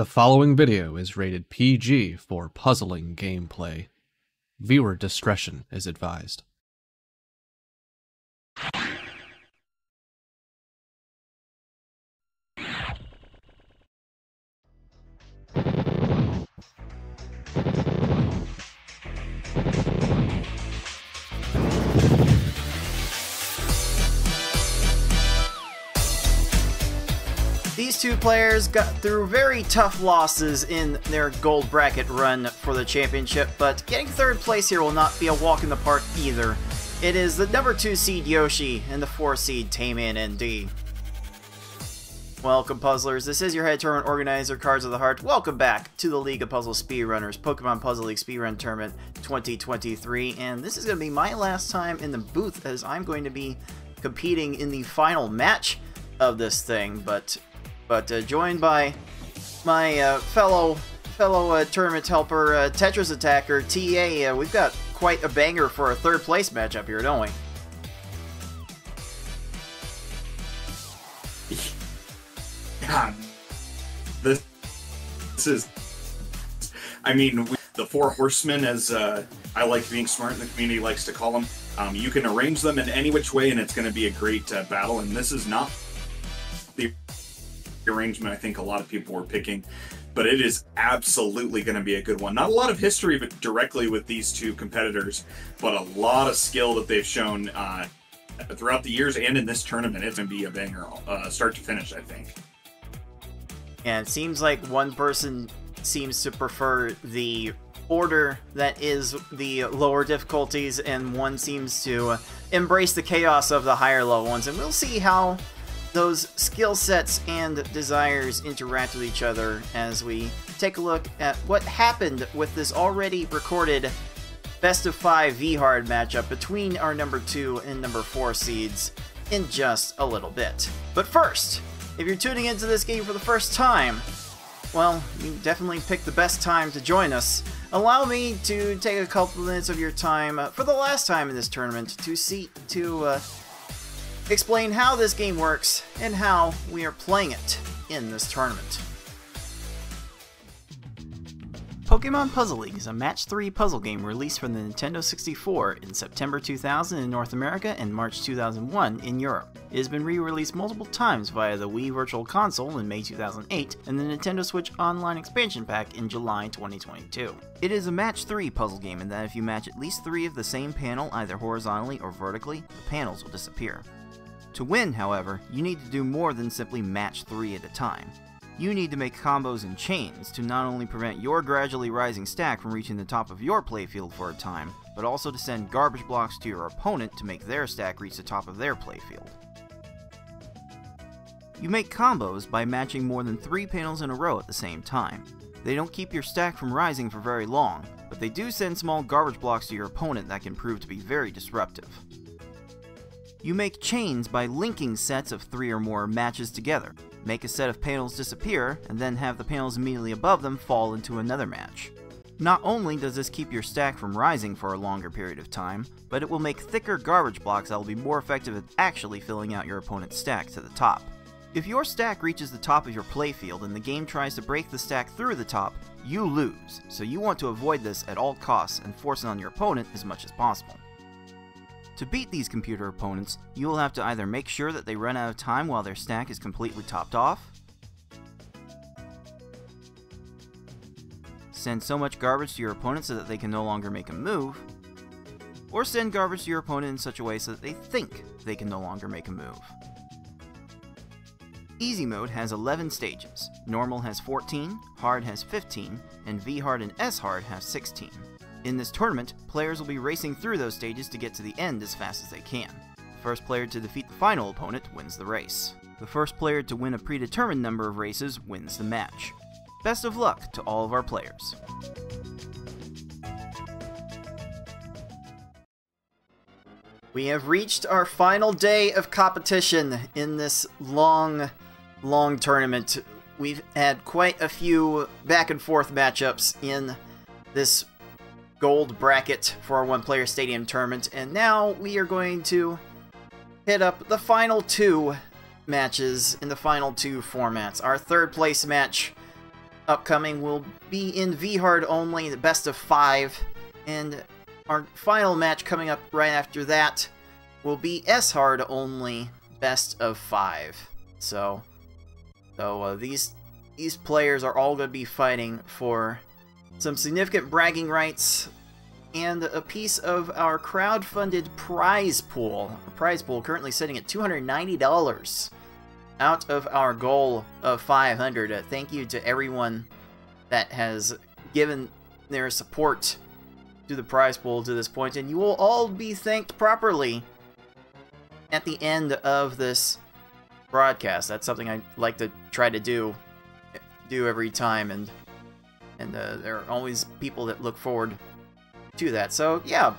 The following video is rated PG for puzzling gameplay. Viewer discretion is advised. These two players got through very tough losses in their gold bracket run for the championship, but getting third place here will not be a walk in the park either. It is the number 2 seed Yoschi and the 4 seed TaymanND. Welcome, puzzlers. This is your head tournament organizer, Cards of the Heart. Welcome back to the League of Puzzle Speedrunners Pokemon Puzzle League Speedrun Tournament 2023, and this is going to be my last time in the booth as I'm going to be competing in the final match of this thing, but joined by my fellow tournament helper, Tetris Attacker, TA. We've got quite a banger for a third place matchup here, don't we? God, this is, I mean, the four horsemen, as I like being smart and the community likes to call them. You can arrange them in any which way and it's going to be a great battle, and this is not the arrangement I think a lot of people were picking, but it is absolutely going to be a good one. Not a lot of history but directly with these two competitors, but a lot of skill that they've shown throughout the years and in this tournament. It's going to be a banger start to finish, I think. And it seems like one person seems to prefer the order that is the lower difficulties, and one seems to embrace the chaos of the higher level ones, and we'll see how those skill sets and desires interact with each other as we take a look at what happened with this already recorded best of 5 V-Hard matchup between our number 2 and number 4 seeds in just a little bit. But first, if you're tuning into this game for the first time, well, you definitely picked the best time to join us. Allow me to take a couple minutes of your time for the last time in this tournament to explain how this game works and how we are playing it in this tournament. Pokemon Puzzle League is a Match 3 puzzle game released for the Nintendo 64 in September 2000 in North America and March 2001 in Europe. It has been re-released multiple times via the Wii Virtual Console in May 2008 and the Nintendo Switch Online Expansion Pack in July 2022. It is a Match 3 puzzle game in that if you match at least 3 of the same panel either horizontally or vertically, the panels will disappear. To win, however, you need to do more than simply match 3 at a time. You need to make combos and chains to not only prevent your gradually rising stack from reaching the top of your playfield for a time, but also to send garbage blocks to your opponent to make their stack reach the top of their playfield. You make combos by matching more than 3 panels in a row at the same time. They don't keep your stack from rising for very long, but they do send small garbage blocks to your opponent that can prove to be very disruptive. You make chains by linking sets of 3 or more matches together. Make a set of panels disappear, and then have the panels immediately above them fall into another match. Not only does this keep your stack from rising for a longer period of time, but it will make thicker garbage blocks that will be more effective at actually filling out your opponent's stack to the top. If your stack reaches the top of your playfield and the game tries to break the stack through the top, you lose, so you want to avoid this at all costs and force it on your opponent as much as possible. To beat these computer opponents, you will have to either make sure that they run out of time while their stack is completely topped off, send so much garbage to your opponent so that they can no longer make a move, or send garbage to your opponent in such a way so that they think they can no longer make a move. Easy mode has 11 stages, normal has 14, hard has 15, and V-Hard and S-Hard have 16. In this tournament, players will be racing through those stages to get to the end as fast as they can. The first player to defeat the final opponent wins the race. The first player to win a predetermined number of races wins the match. Best of luck to all of our players. We have reached our final day of competition in this long tournament. We've had quite a few back and forth matchups in this gold bracket for our one-player stadium tournament, and now we are going to hit up the final 2 matches in the final 2 formats. Our third place match upcoming will be in V-Hard only, the best of 5, and our final match coming up right after that will be S-Hard only, best of 5. So these players are all going to be fighting for some significant bragging rights and a piece of our crowd-funded prize pool. Our prize pool currently sitting at $290 out of our goal of $500. Thank you to everyone that has given their support to the prize pool to this point, and you will all be thanked properly at the end of this broadcast. That's something I like to try to do every time, and there are always people that look forward to that. So yeah,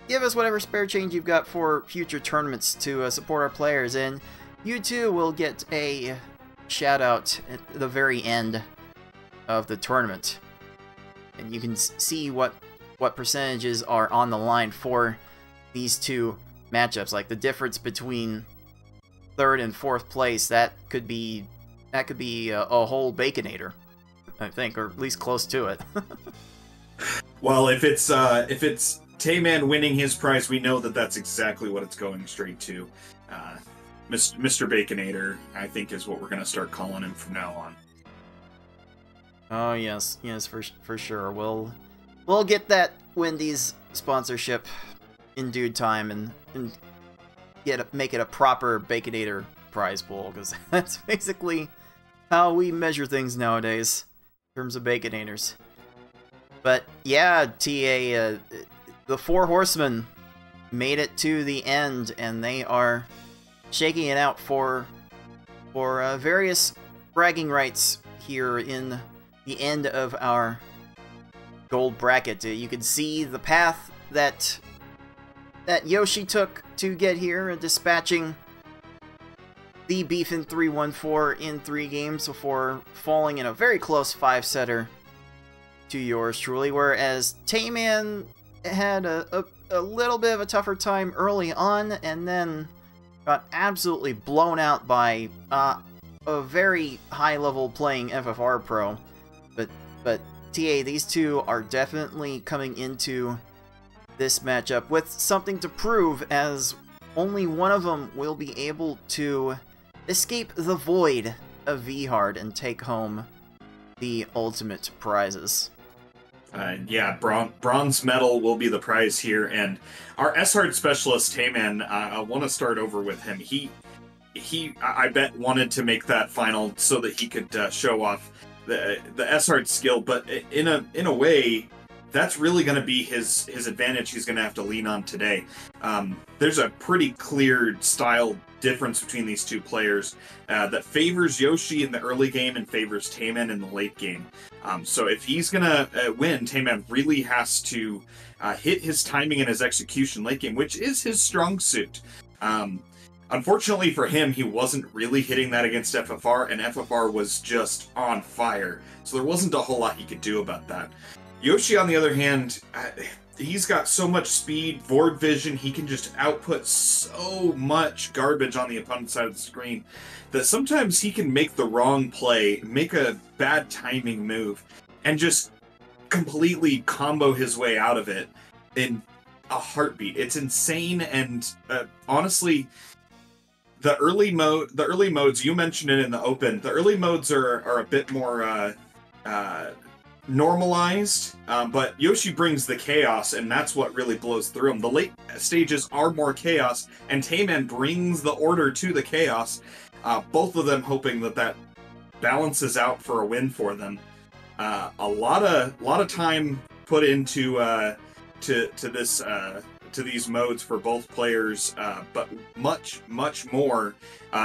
give us whatever spare change you've got for future tournaments to support our players, and you too will get a shout out at the very end of the tournament, and you can see what percentages are on the line for these two matchups. Like the difference between 3rd and 4th place, that could be a whole Baconator, I think, or at least close to it. Well, if it's Tayman winning his prize, we know that that's exactly what it's going straight to. Mr. Baconator, I think, is what we're going to start calling him from now on. Oh yes, for sure. We'll get that Wendy's sponsorship in due time and make it a proper Baconator prize pool, because that's basically how we measure things nowadays in terms of Baconators. But yeah, TA, the 4 horsemen made it to the end, and they are shaking it out for various bragging rights here in the end of our gold bracket. You can see the path that Yoschi took to get here, dispatching the Beefin 314 in 3 games before falling in a very close 5-setter to yours truly, whereas Tayman had a little bit of a tougher time early on, and then got absolutely blown out by a very high-level playing FFR pro. But TA, these two are definitely coming into this matchup with something to prove, as only one of them will be able to escape the void of V-Hard and take home the ultimate prizes. Yeah, bronze medal will be the prize here, and our S-Hard specialist, Tayman, I want to start over with him. He, I bet, wanted to make that final so that he could show off the S-Hard skill, but in a way, that's really going to be his advantage he's going to have to lean on today. There's a pretty clear style difference between these two players that favors Yoschi in the early game and favors Tayman in the late game. So if he's going to win, Tayman really has to hit his timing and his execution late game, which is his strong suit. Unfortunately for him, he wasn't really hitting that against FFR, and FFR was just on fire. So there wasn't a whole lot he could do about that. Yoschi, on the other hand, he's got so much speed, Vord vision, he can just output so much garbage on the opponent's side of the screen that sometimes he can make the wrong play, make a bad timing move, and just completely combo his way out of it in a heartbeat. It's insane, and honestly, the early modes, you mentioned it in the open, the early modes are a bit more normalized, but Yoschi brings the chaos, and that's what really blows through him. The late stages are more chaos, and Tayman brings the order to the chaos, both of them hoping that balances out for a win for them. A lot of time put into to these modes for both players, but much more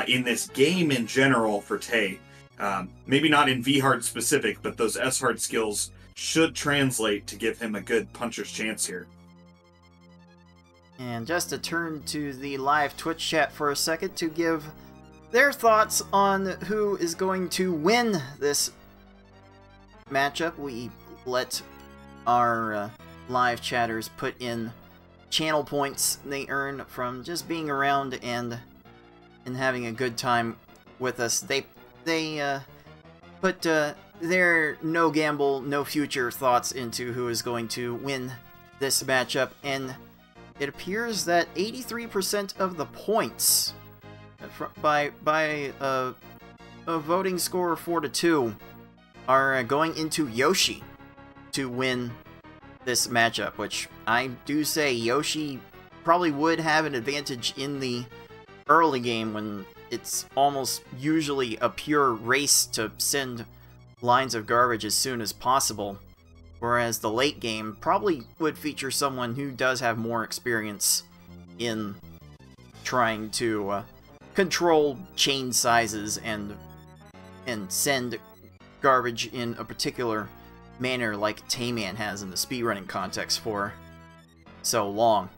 in this game in general for Tay. Maybe not in V-Hard specific, but those S-Hard skills should translate to give him a good puncher's chance here. And just to turn to the live Twitch chat for a second to give their thoughts on who is going to win this matchup, we let our live chatters put in channel points they earn from just being around and having a good time with us. They But there are no gamble, no future thoughts into who is going to win this matchup, and it appears that 83% of the points by a voting score of 4-2 are going into Yoschi to win this matchup, which I do say Yoschi probably would have an advantage in the early game when it's almost usually a pure race to send lines of garbage as soon as possible, whereas the late game probably would feature someone who does have more experience in trying to control chain sizes and send garbage in a particular manner like TaymanND has in the speedrunning context for so long.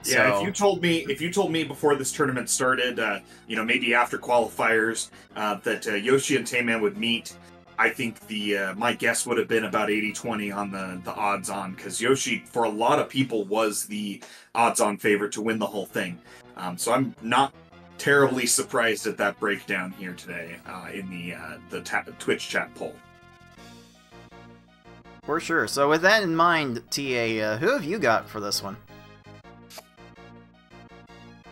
Yeah, So, if you told me before this tournament started, maybe after qualifiers, that Yoschi and TaymanND would meet, I think my guess would have been about 80-20 on the odds-on, because Yoschi, for a lot of people, was the odds-on favorite to win the whole thing. So I'm not terribly surprised at that breakdown here today in the Twitch chat poll. for sure. So with that in mind, TA, who have you got for this one?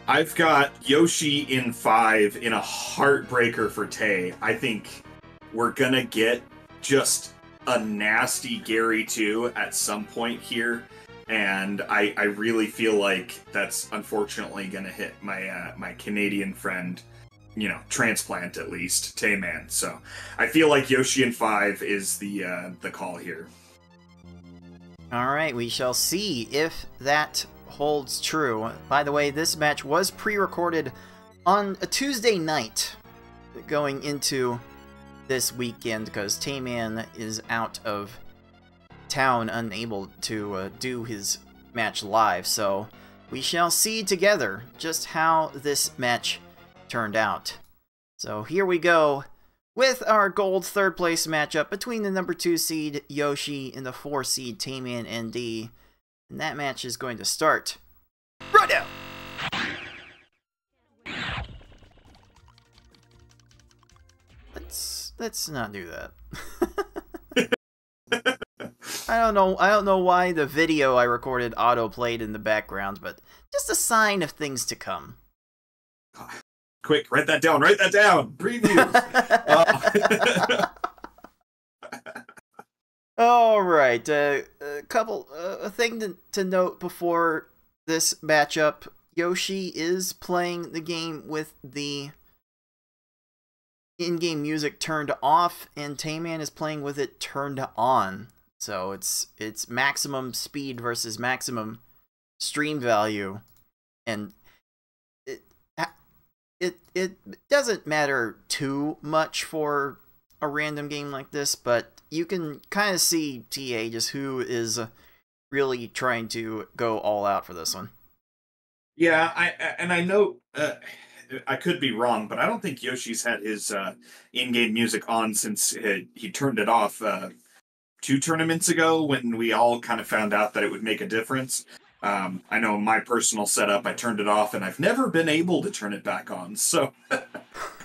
I've got Yoschi in 5 in a heartbreaker for Tay. I think we're gonna get just a nasty Gary 2 at some point here, and I really feel like that's unfortunately gonna hit my my Canadian friend, transplant at least, TaymanND. So I feel like Yoschi in 5 is the call here. Alright, we shall see if that holds true. By the way, this match was pre-recorded on a Tuesday night going into this weekend because TaymanND is out of town, unable to do his match live, so we shall see together just how this match turned out. So here we go with our gold third place matchup between the number 2 seed Yoschi and the 4 seed TaymanND. And that match is going to start right now. Let's not do that. I don't know why the video I recorded auto-played in the background, but just a sign of things to come. Quick, write that down, Previews! Alright, a thing to note before this matchup. Yoschi is playing the game with the in-game music turned off, and TaymanND is playing with it turned on. So it's maximum speed versus maximum stream value, and it doesn't matter too much for a random game like this, but you can kind of see TA just who is really trying to go all out for this one. Yeah, I know I could be wrong, but I don't think Yoshi's had his in-game music on since he turned it off 2 tournaments ago when we all kind of found out that it would make a difference. I know my personal setup, I turned it off, and I've never been able to turn it back on. So,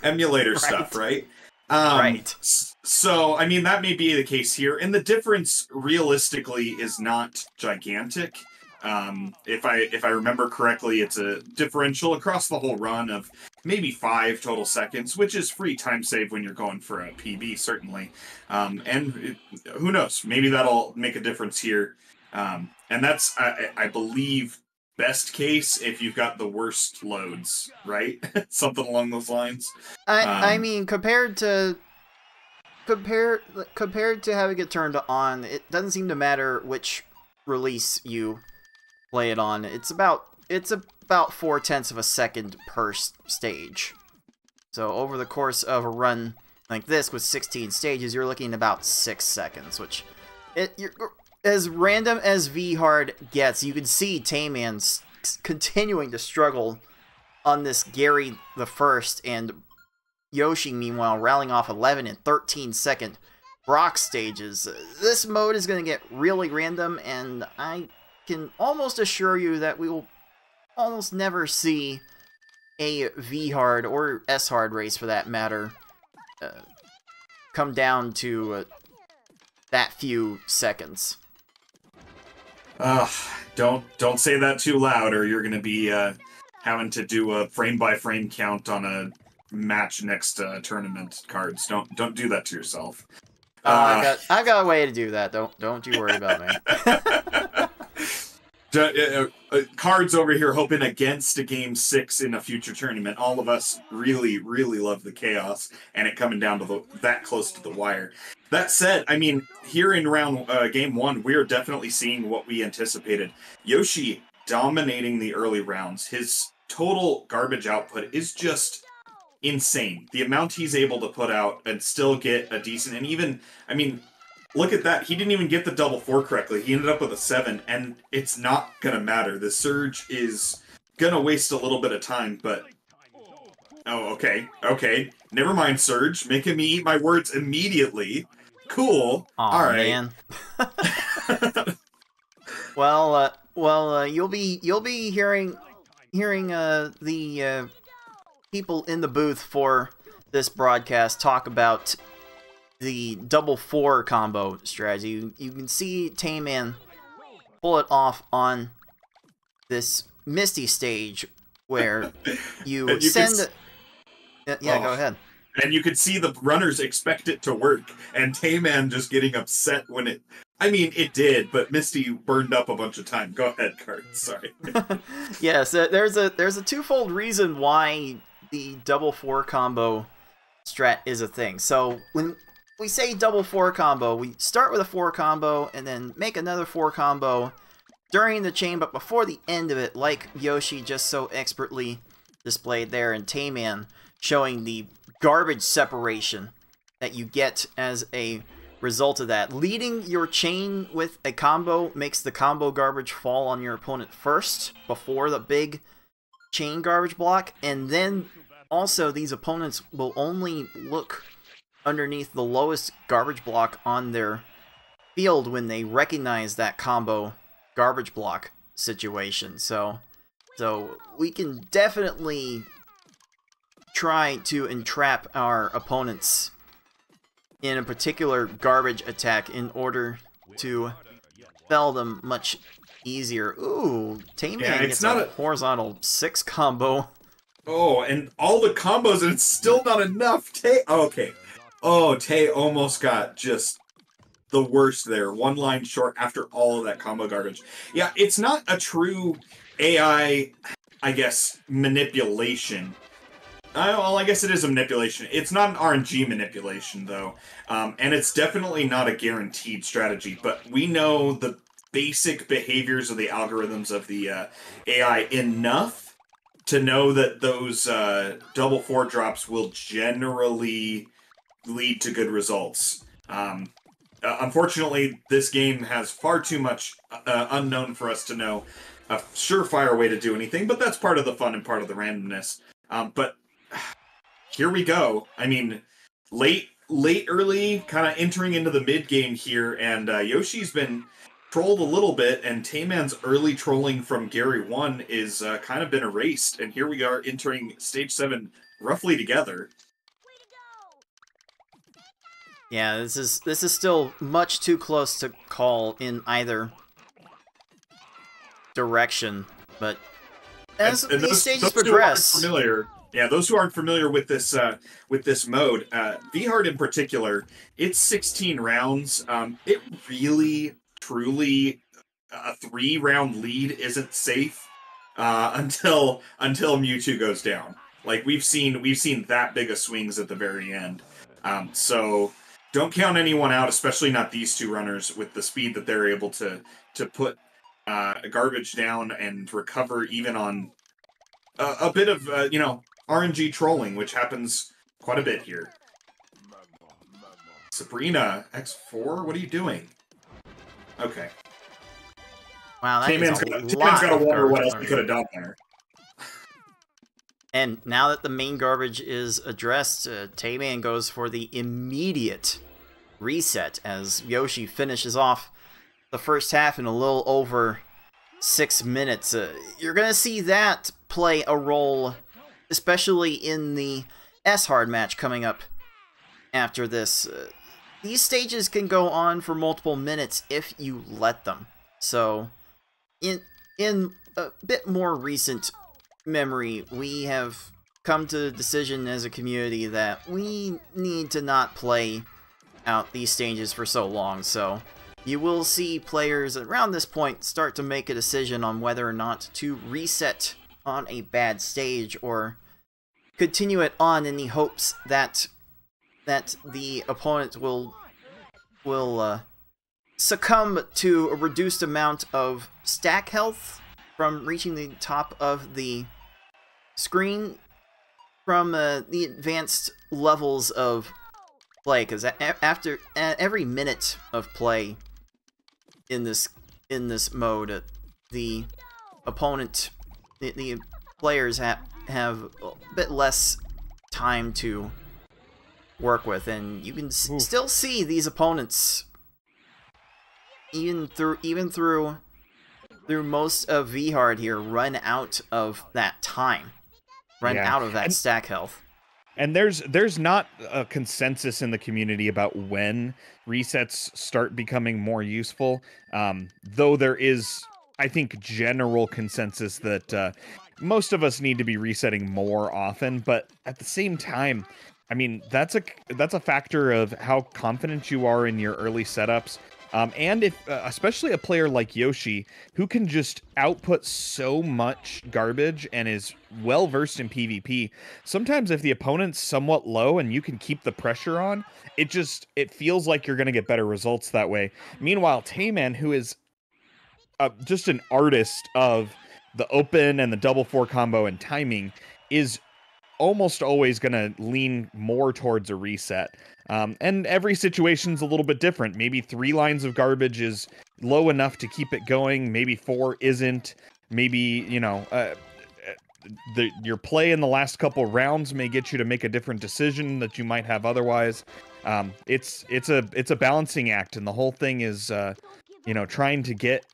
emulator stuff, right? Right. So, I mean, that may be the case here. And the difference, realistically, is not gigantic. If I remember correctly, it's a differential across the whole run of maybe 5 total seconds, which is free time save when you're going for a PB, certainly. Who knows? Maybe that'll make a difference here. And that's, I believe, best case if you've got the worst loads, right? Something along those lines. I mean, compared to having it turned on, it doesn't seem to matter which release you play it on. It's about 0.4 of a second per stage. So over the course of a run like this with 16 stages, you're looking at about 6 seconds, which you're as random as V-Hard gets. You can see TaymanND continuing to struggle on this Gary the First, and Yoschi, meanwhile, rallying off 11 and 13 second Brock stages. This mode is going to get really random, and I can almost assure you that we will almost never see a V-Hard or S-Hard race, for that matter, come down to that few seconds. Don't say that too loud, or you're gonna be having to do a frame-by-frame count on a match next tournament cards. Don't do that to yourself. I got a way to do that. Don't you worry about me. Cards over here hoping against a game 6 in a future tournament. All of us really, really love the chaos and it coming down to that close to the wire. That said, I mean, here in game 1, we are definitely seeing what we anticipated. Yoschi dominating the early rounds. His total garbage output is just insane. The amount he's able to put out and still get a decent, and even, I mean, look at that. He didn't even get the double 4 correctly. He ended up with a 7, and it's not going to matter. The surge is going to waste a little bit of time, but... Oh, okay. Okay. Never mind, Surge. Making me eat my words immediately. Cool. Aw, all right. Man. well, you'll be hearing the people in the booth for this broadcast talk about the double 4 combo strategy. You can see TaymanND pull it off on this Misty stage where you send... Yeah, go ahead. And you could see the runners expect it to work, and TaymanND just getting upset when it... I mean, it did, but Misty burned up a bunch of time. Go ahead, Kurt. Sorry. Yes, there's a twofold reason why the double 4 combo strat is a thing. So when we say double 4 combo, we start with a 4 combo and then make another 4 combo during the chain, but before the end of it, like Yoschi just so expertly displayed there, and TaymanND showing the garbage separation that you get as a result of that. Leading your chain with a combo makes the combo garbage fall on your opponent first before the big chain garbage block, and then also these opponents will only look underneath the lowest garbage block on their field when they recognize that combo garbage block situation. So we can definitely try to entrap our opponents in a particular garbage attack in order to fell them much easier. Ooh, TaymanND gets a horizontal 6 combo. Oh, and all the combos, and it's still not enough. Okay. Oh, Tay almost got just the worst there. One line short after all of that combo garbage. Yeah, it's not a true AI, I guess, manipulation. Well, I guess it is a manipulation. It's not an RNG manipulation, though. And it's definitely not a guaranteed strategy. But we know the basic behaviors of the algorithms of the AI enough to know that those double 4 drops will generally lead to good results. Unfortunately, this game has far too much unknown for us to know a surefire way to do anything, but that's part of the fun and part of the randomness. But here we go. I mean, late early, kind of entering into the mid-game here, and Yoshi's been trolled a little bit, and TaymanND's early trolling from Gary 1 is kind of been erased, and here we are entering Stage 7 roughly together. Yeah, this is still much too close to call in either direction, but as these stages progress... Those who aren't familiar with this mode, V-Hard in particular, it's 16 rounds. It really, truly, a 3-round lead isn't safe until Mewtwo goes down. Like we've seen that big of swings at the very end. So don't count anyone out, especially not these two runners with the speed that they're able to put garbage down and recover even on a bit of RNG trolling, which happens quite a bit here. Sabrina, X4, what are you doing? Okay. Wow, TaymanND's got to wonder what else we could have done there. And now that the main garbage is addressed, TaymanND goes for the immediate reset as Yoschi finishes off the first half in a little over 6 minutes. You're going to see that play a role, especially in the S-Hard match coming up after this. These stages can go on for multiple minutes if you let them. So, in a bit more recent memory, we have come to the decision as a community that we need to not play out these stages for so long. So, you will see players around this point start to make a decision on whether or not to reset on a bad stage or continue it on in the hopes that the opponent will succumb to a reduced amount of stack health from reaching the top of the screen from the advanced levels of play, because after every minute of play in this mode, the opponent, the players have a bit less time to work with, and you can still see these opponents even through most of V-Hard here run out of that time, out of that stack health. And there's not a consensus in the community about when resets start becoming more useful, though there is, I think, general consensus that most of us need to be resetting more often. But at the same time, I mean, that's a factor of how confident you are in your early setups. And if, especially a player like Yoschi, who can just output so much garbage and is well versed in PvP, sometimes if the opponent's somewhat low and you can keep the pressure on, it feels like you're going to get better results that way. Meanwhile, TaymanND, who is just an artist of the open and the double 4 combo and timing, is almost always going to lean more towards a reset. And every situation's a little bit different. Maybe 3 lines of garbage is low enough to keep it going. Maybe 4 isn't.Maybe, you know, your play in the last couple rounds may get you to make a different decision that you might have otherwise. It's a balancing act, and the whole thing is, you know, trying to get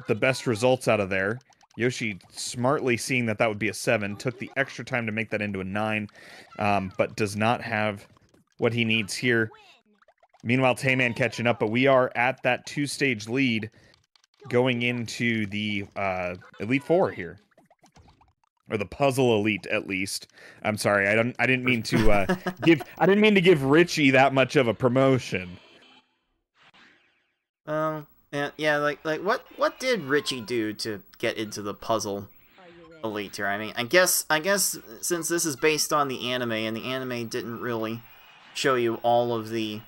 the best results out of there. Yoschi, smartly seeing that would be a 7, took the extra time to make that into a 9, but does not have what he needs here. Meanwhile, TaymanND catching up, but we are at that 2-stage lead going into the Elite Four here. Or the Puzzle Elite, at least. I'm sorry, I didn't mean to give Richie that much of a promotion. Yeah, like what did Richie do to get into the Puzzle Elite here? I mean, I guess since this is based on the anime, and the anime didn't really show you all of the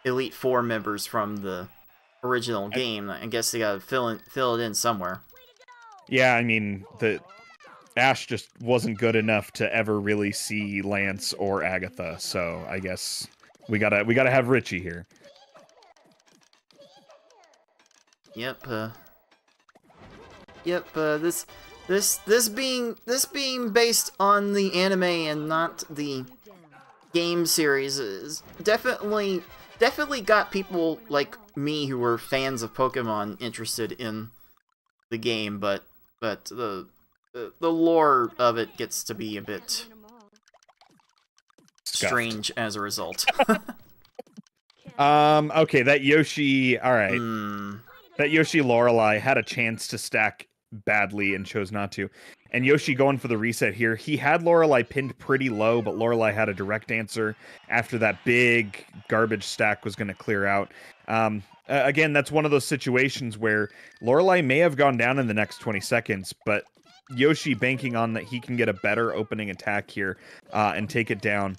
Elite Four members from the original game, I guess they gotta fill it in somewhere. Yeah, I mean, Ash just wasn't good enough to ever really see Lance or Agatha, so I guess we gotta have Richie here. Yep. This being based on the anime and not the game series is definitely got people like me who were fans of Pokemon interested in the game, but the lore of it gets to be a bit strange as a result. Okay, that Yoschi, all right. That Yoschi Lorelei had a chance to stack badly and chose not to. And Yoschi going for the reset here. He had Lorelei pinned pretty low, but Lorelei had a direct answer after that big garbage stack was going to clear out. Again, that's one of those situations where Lorelei may have gone down in the next 20 seconds, but Yoschi banking on that he can get a better opening attack here and take it down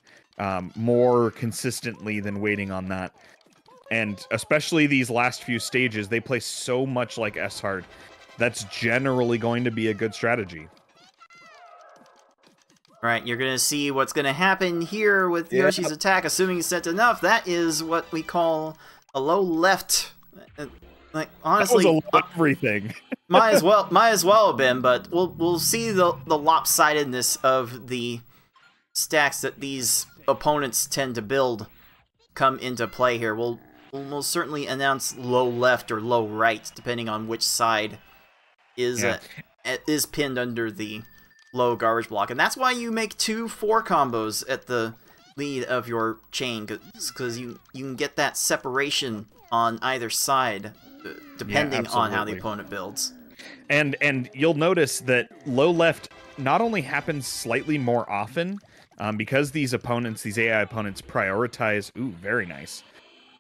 more consistently than waiting on that. And especially these last few stages, they play so much like S-Hard. That's generally going to be a good strategy. Alright, you're going to see what's going to happen here with Yoshi's attack, assuming he's sent enough. That is what we call a low left. Like, honestly, that was a low everything. might as well have been, but we'll see the lopsidedness of the stacks that these opponents tend to build come into play here. We'll most certainly announce low left or low right, depending on which side is pinned under the low garbage block. And that's why you make 2 4 combos at the lead of your chain, because you can get that separation on either side, depending on how the opponent builds. And you'll notice that low left not only happens slightly more often, because these AI opponents prioritize. Ooh, very nice.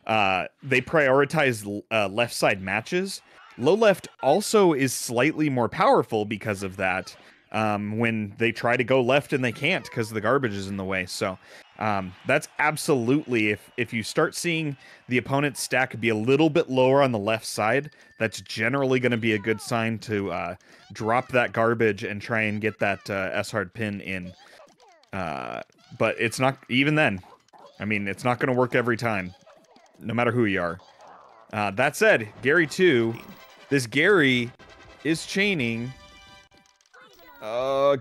They prioritize left side matches. Low left also is slightly more powerful because of that. When they try to go left and they can't because the garbage is in the way. So that's absolutely, if you start seeing the opponent's stack be a little bit lower on the left side, that's generally going to be a good sign to drop that garbage and try and get that S-hard pin in. But it's not, even then, I mean, it's not going to work every time, no matter who you are. That said, Gary 2, this Gary is chaining.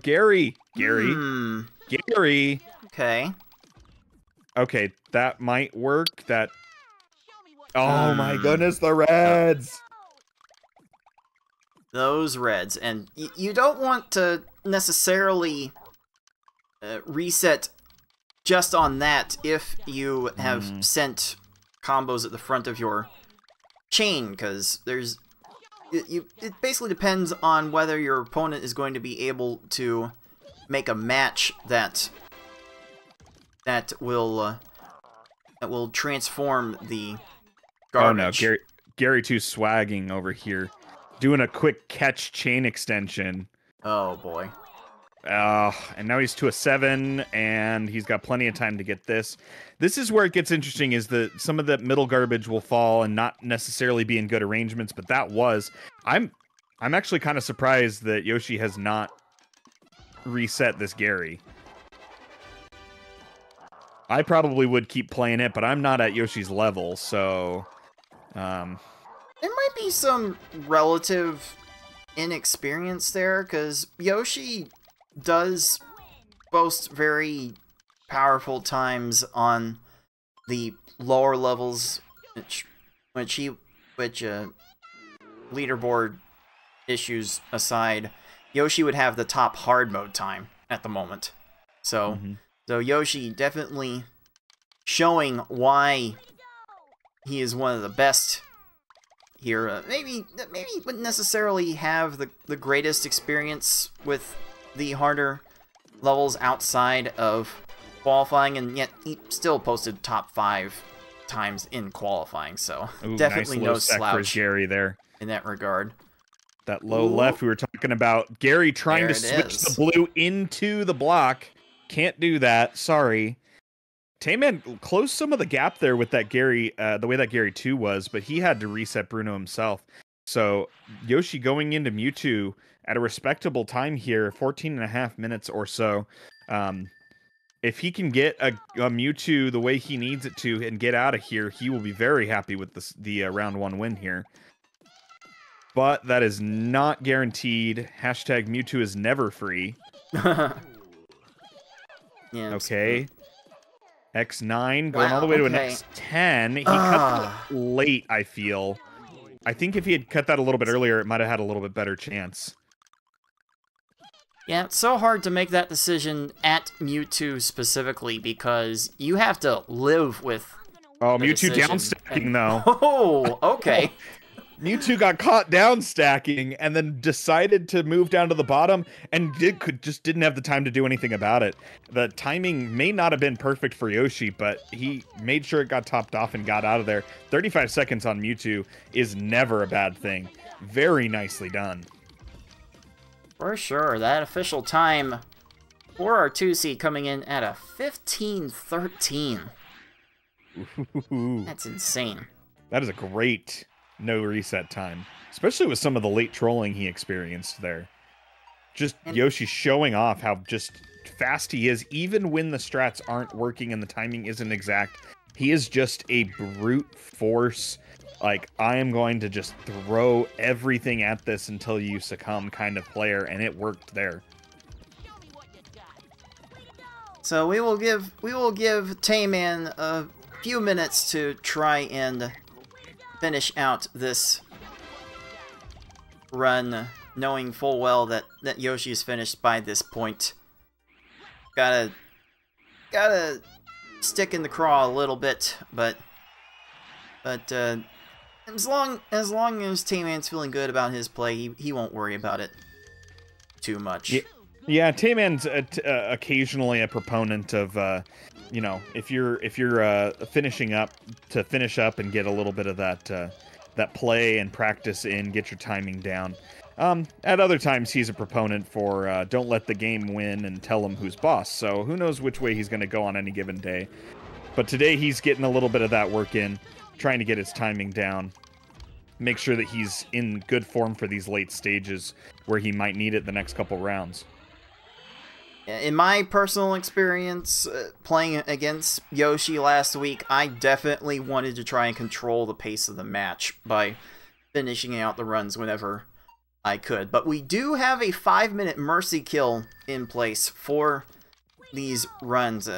Gary. Okay. Okay, that might work. That. Oh my goodness, the reds. Those reds, and you don't want to necessarily reset just on that if you have sent combos at the front of your chain, because there's it basically depends on whether your opponent is going to be able to make a match that will transform the garbage. Oh no, Gary 2 swagging over here, doing a quick catch chain extension. Oh boy. And now he's to a 7, and he's got plenty of time to get this. This is where it gets interesting, is that some of the middle garbage will fall and not necessarily be in good arrangements, but that was... I'm actually kind of surprised that Yoschi has not reset this Gary. I probably would keep playing it, but I'm not at Yoshi's level, so... There might be some relative inexperience there, because Yoschi does boast very powerful times on the lower levels, which leaderboard issues aside, Yoschi would have the top hard mode time at the moment. So, so Yoschi definitely showing why he is one of the best here. Maybe wouldn't necessarily have the greatest experience with the harder levels outside of qualifying, and yet he still posted top 5 times in qualifying, so definitely nice no slouch for Gary there in that regard. That low left we were talking about. Gary trying to switch the blue into the block. Can't do that. Sorry. Tayman closed some of the gap there with that Gary, the way that Gary 2 was, but he had to reset Bruno himself. So Yoschi going into Mewtwo at a respectable time here, 14.5 minutes or so. If he can get a Mewtwo the way he needs it to and get out of here, he will be very happy with the round 1 win here. But that is not guaranteed. Hashtag Mewtwo is never free. Yeah, okay. X9 going all the way to an X10. He cut that late, I feel. I think if he had cut that a little bit earlier, it might have had a little bit better chance. Yeah, it's so hard to make that decision at Mewtwo specifically, because you have to live with Mewtwo down stacking, though. Oh, okay. Mewtwo got caught down stacking and then decided to move down to the bottom and just didn't have the time to do anything about it. The timing may not have been perfect for Yoschi, but he made sure it got topped off and got out of there. 35 seconds on Mewtwo is never a bad thing. Very nicely done. For sure. That official time for our 2C coming in at a 15:13. That's insane. That is a great no reset time, especially with some of the late trolling he experienced there. Just Yoschi showing off how just fast he is, even when the strats aren't working and the timing isn't exact. He is just a brute force, like, I am going to just throw everything at this until you succumb kind of player, and it worked there. So we will give Tayman a few minutes to try and finish out this run, knowing full well that Yoschi is finished by this point. Gotta stick in the craw a little bit, but as long as Tayman's feeling good about his play, he won't worry about it too much. Yeah, Tayman's occasionally a proponent of, you know, if you're finishing up to finish up and get a little bit of that play and practice in, get your timing down. At other times, he's a proponent for don't let the game win and tell him who's boss. So who knows which way he's going to go on any given day. But today he's getting a little bit of that work in, trying to get his timing down, make sure that he's in good form for these late stages where he might need it the next couple rounds. In my personal experience, playing against Yoschi last week, I definitely wanted to try and control the pace of the match by finishing out the runs whenever I could. But we do have a 5-minute mercy kill in place for these runs.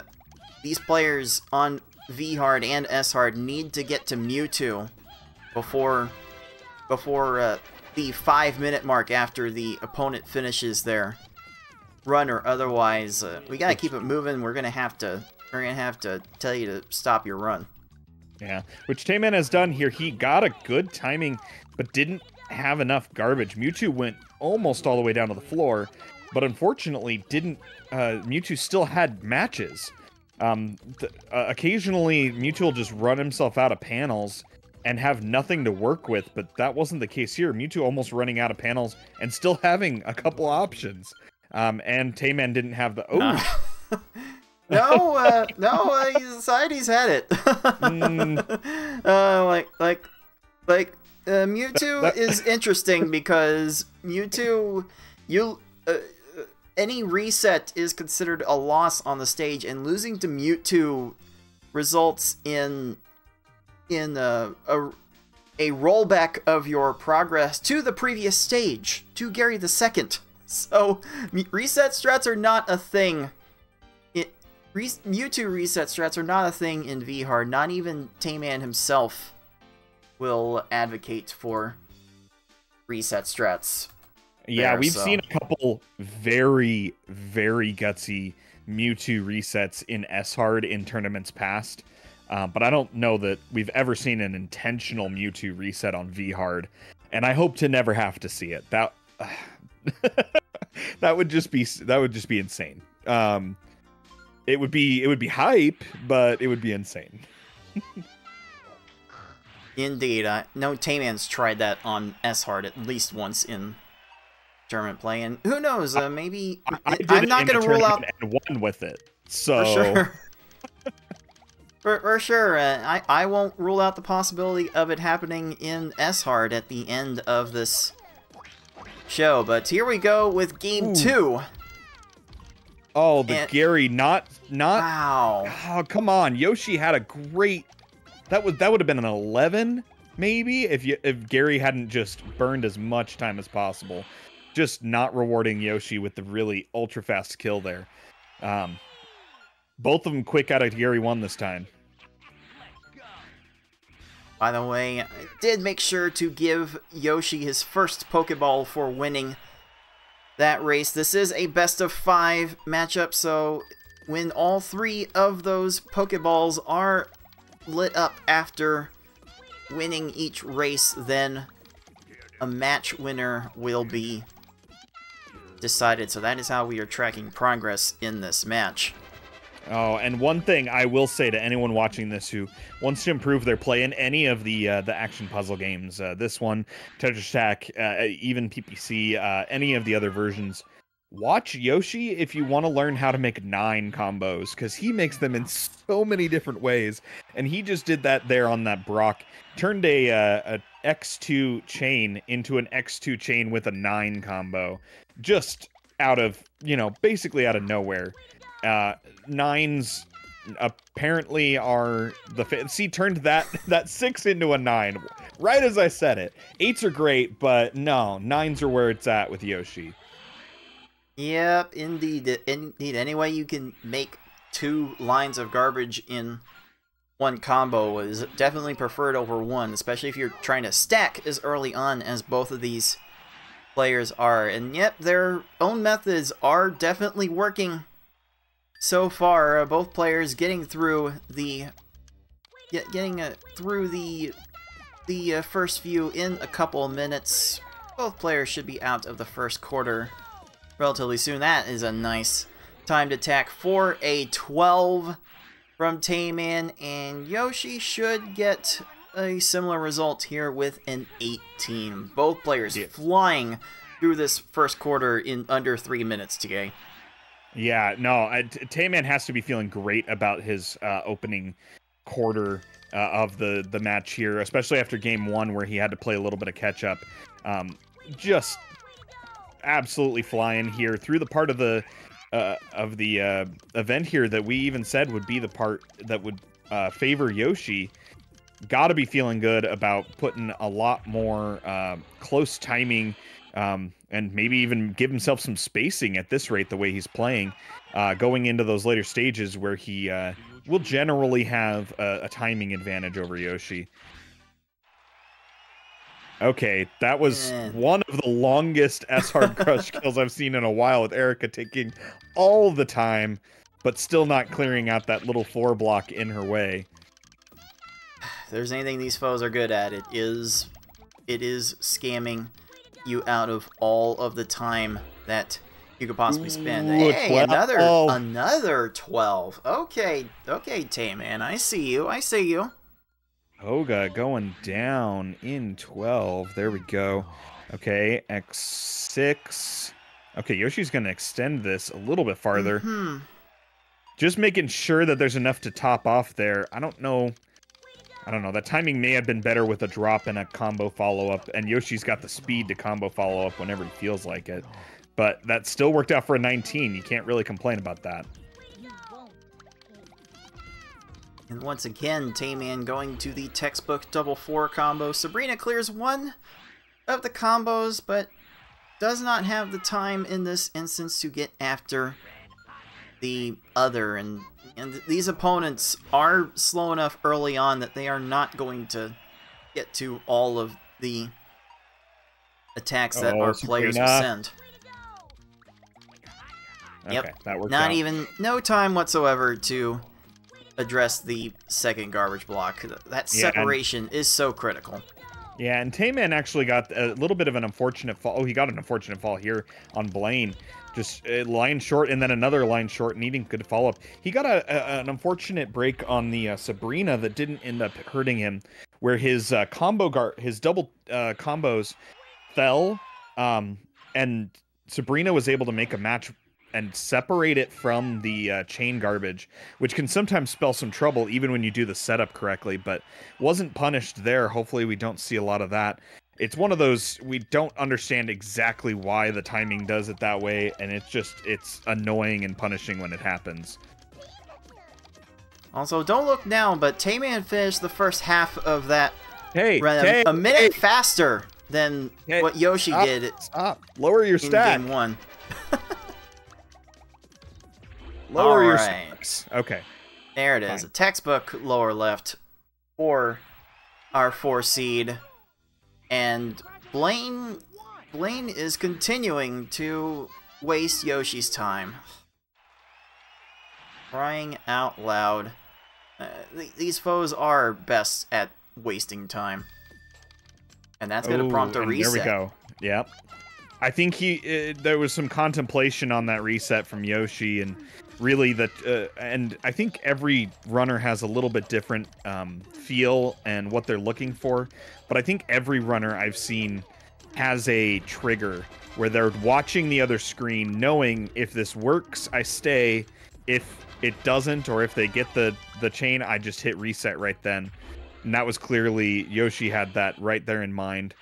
These players on V-Hard and S-Hard need to get to Mewtwo before the 5-minute mark after the opponent finishes their run, or otherwise we gotta keep it moving. We're gonna have to tell you to stop your run. Yeah, which Tayman has done here. He got a good timing, but didn't have enough garbage. Mewtwo went almost all the way down to the floor, but unfortunately didn't. Mewtwo still had matches. Occasionally, Mewtwo will just run himself out of panels and have nothing to work with, but that wasn't the case here. Mewtwo almost running out of panels and still having a couple options. And Tayman didn't have the... Oh! No, he decided he's had it. Mewtwo is interesting because Mewtwo, any reset is considered a loss on the stage, and losing to Mewtwo results in a rollback of your progress to the previous stage, to Gary the Second. So, reset strats are not a thing. Mewtwo reset strats are not a thing in V-Hard. Not even Tayman himself will advocate for reset strats. Yeah, we've seen a couple very, very gutsy Mewtwo resets in S-Hard in tournaments past. But I don't know that we've ever seen an intentional Mewtwo reset on V-Hard. And I hope to never have to see it. That... that would just be insane. It would be hype, but it would be insane. Indeed, no, Tayman's tried that on S-Hard at least once in tournament play, and who knows? Maybe I'm not going to rule out and won with it. So for sure. For sure, I won't rule out the possibility of it happening in S-Hard at the end of this show, but here we go with game 2. Oh, Gary, not. Wow. Oh, come on. Yoschi had a great. That would have been an 11, maybe, if Gary hadn't just burned as much time as possible. Just not rewarding Yoschi with the really ultra fast kill there. Both of them quick out of Gary 1 this time. By the way, I did make sure to give Yoschi his first Pokeball for winning that race. This is a best of 5 matchup, so when all 3 of those Pokeballs are lit up after winning each race, then a match winner will be decided. So that is how we are tracking progress in this match. Oh, and one thing I will say to anyone watching this who wants to improve their play in any of the action puzzle games, this one, Tetris Attack, even PPC, any of the other versions, watch Yoschi if you want to learn how to make 9 combos, because he makes them in so many different ways, and he just did that there on that Brock. Turned a X2 chain into an X2 chain with a 9 combo, just out of, basically out of nowhere. 9s apparently are the turned that 6 into a 9 right as I said it. 8s are great, but no, 9s are where it's at with Yoschi. Yep, indeed. Any way you can make 2 lines of garbage in one combo is definitely preferred over 1, especially if you're trying to stack as early on as both of these players are. And yep, their own methods are definitely working so far, both players getting through the first few in a couple of minutes. Both players should be out of the first quarter relatively soon. That is a nice timed attack for a 12 from Tayman, and Yoschi should get a similar result here with an 18. Both players flying through this first quarter in under 3 minutes today. Yeah, no, Tayman has to be feeling great about his opening quarter of the match here, especially after game one where he had to play a little bit of catch up. Just absolutely flying here through the part of the event here that we even said would be the part that would favor Yoschi. Got to be feeling good about putting a lot more close timing, and maybe even give himself some spacing at this rate, the way he's playing, going into those later stages where he will generally have a timing advantage over Yoschi. Okay, that was one of the longest S-Hard Crush kills I've seen in a while, with Erica taking all the time, but still not clearing out that little 4 block in her way. If there's anything these foes are good at, it is scamming you out of all of the time that you could possibly spend. Ooh, hey, 12. another 12. Okay, Tayman, I see you. Oga going down in 12. There we go. Okay, X6. Okay, Yoshi's going to extend this a little bit farther. Just making sure that there's enough to top off there. I don't know. That timing may have been better with a drop and a combo follow-up, and Yoshi's got the speed to combo follow-up whenever he feels like it. But that still worked out for a 19. You can't really complain about that. And once again, Tayman going to the textbook double 4 combo. Sabrina clears one of the combos, but does not have the time in this instance to get after the other. And these opponents are slow enough early on that they are not going to get to all of the attacks that our players will send. Okay, that worked Not out. even, no time whatsoever to address the second garbage block. That separation is so critical. Yeah, and Tayman actually got a little bit of an unfortunate fall. Oh, he got an unfortunate fall here on Blaine. Just a line short and then another line short, needing good follow-up. He got an unfortunate break on the Sabrina that didn't end up hurting him, where his his double combos fell, and Sabrina was able to make a match and separate it from the chain garbage, which can sometimes spell some trouble even when you do the setup correctly, but wasn't punished there. Hopefully we don't see a lot of that. It's one of those, we don't understand exactly why the timing does it that way, and it's annoying and punishing when it happens. Also, don't look now, but Tayman finished the first half of that run a minute faster than what Yoschi did. Stop. Lower your stat. Game 1. Lower your stats. Okay. There it is. A textbook lower left for our 4 seed. And Blaine is continuing to waste Yoshi's time. Crying out loud. These foes are best at wasting time. And that's going to prompt a reset. There we go. Yep. I think there was some contemplation on that reset from Yoschi, and really and I think every runner has a little bit different feel and what they're looking for, but I think every runner I've seen has a trigger where they're watching the other screen, knowing if this works, I stay. If it doesn't, or if they get the chain, I just hit reset right then. And that was clearly, Yoschi had that right there in mind.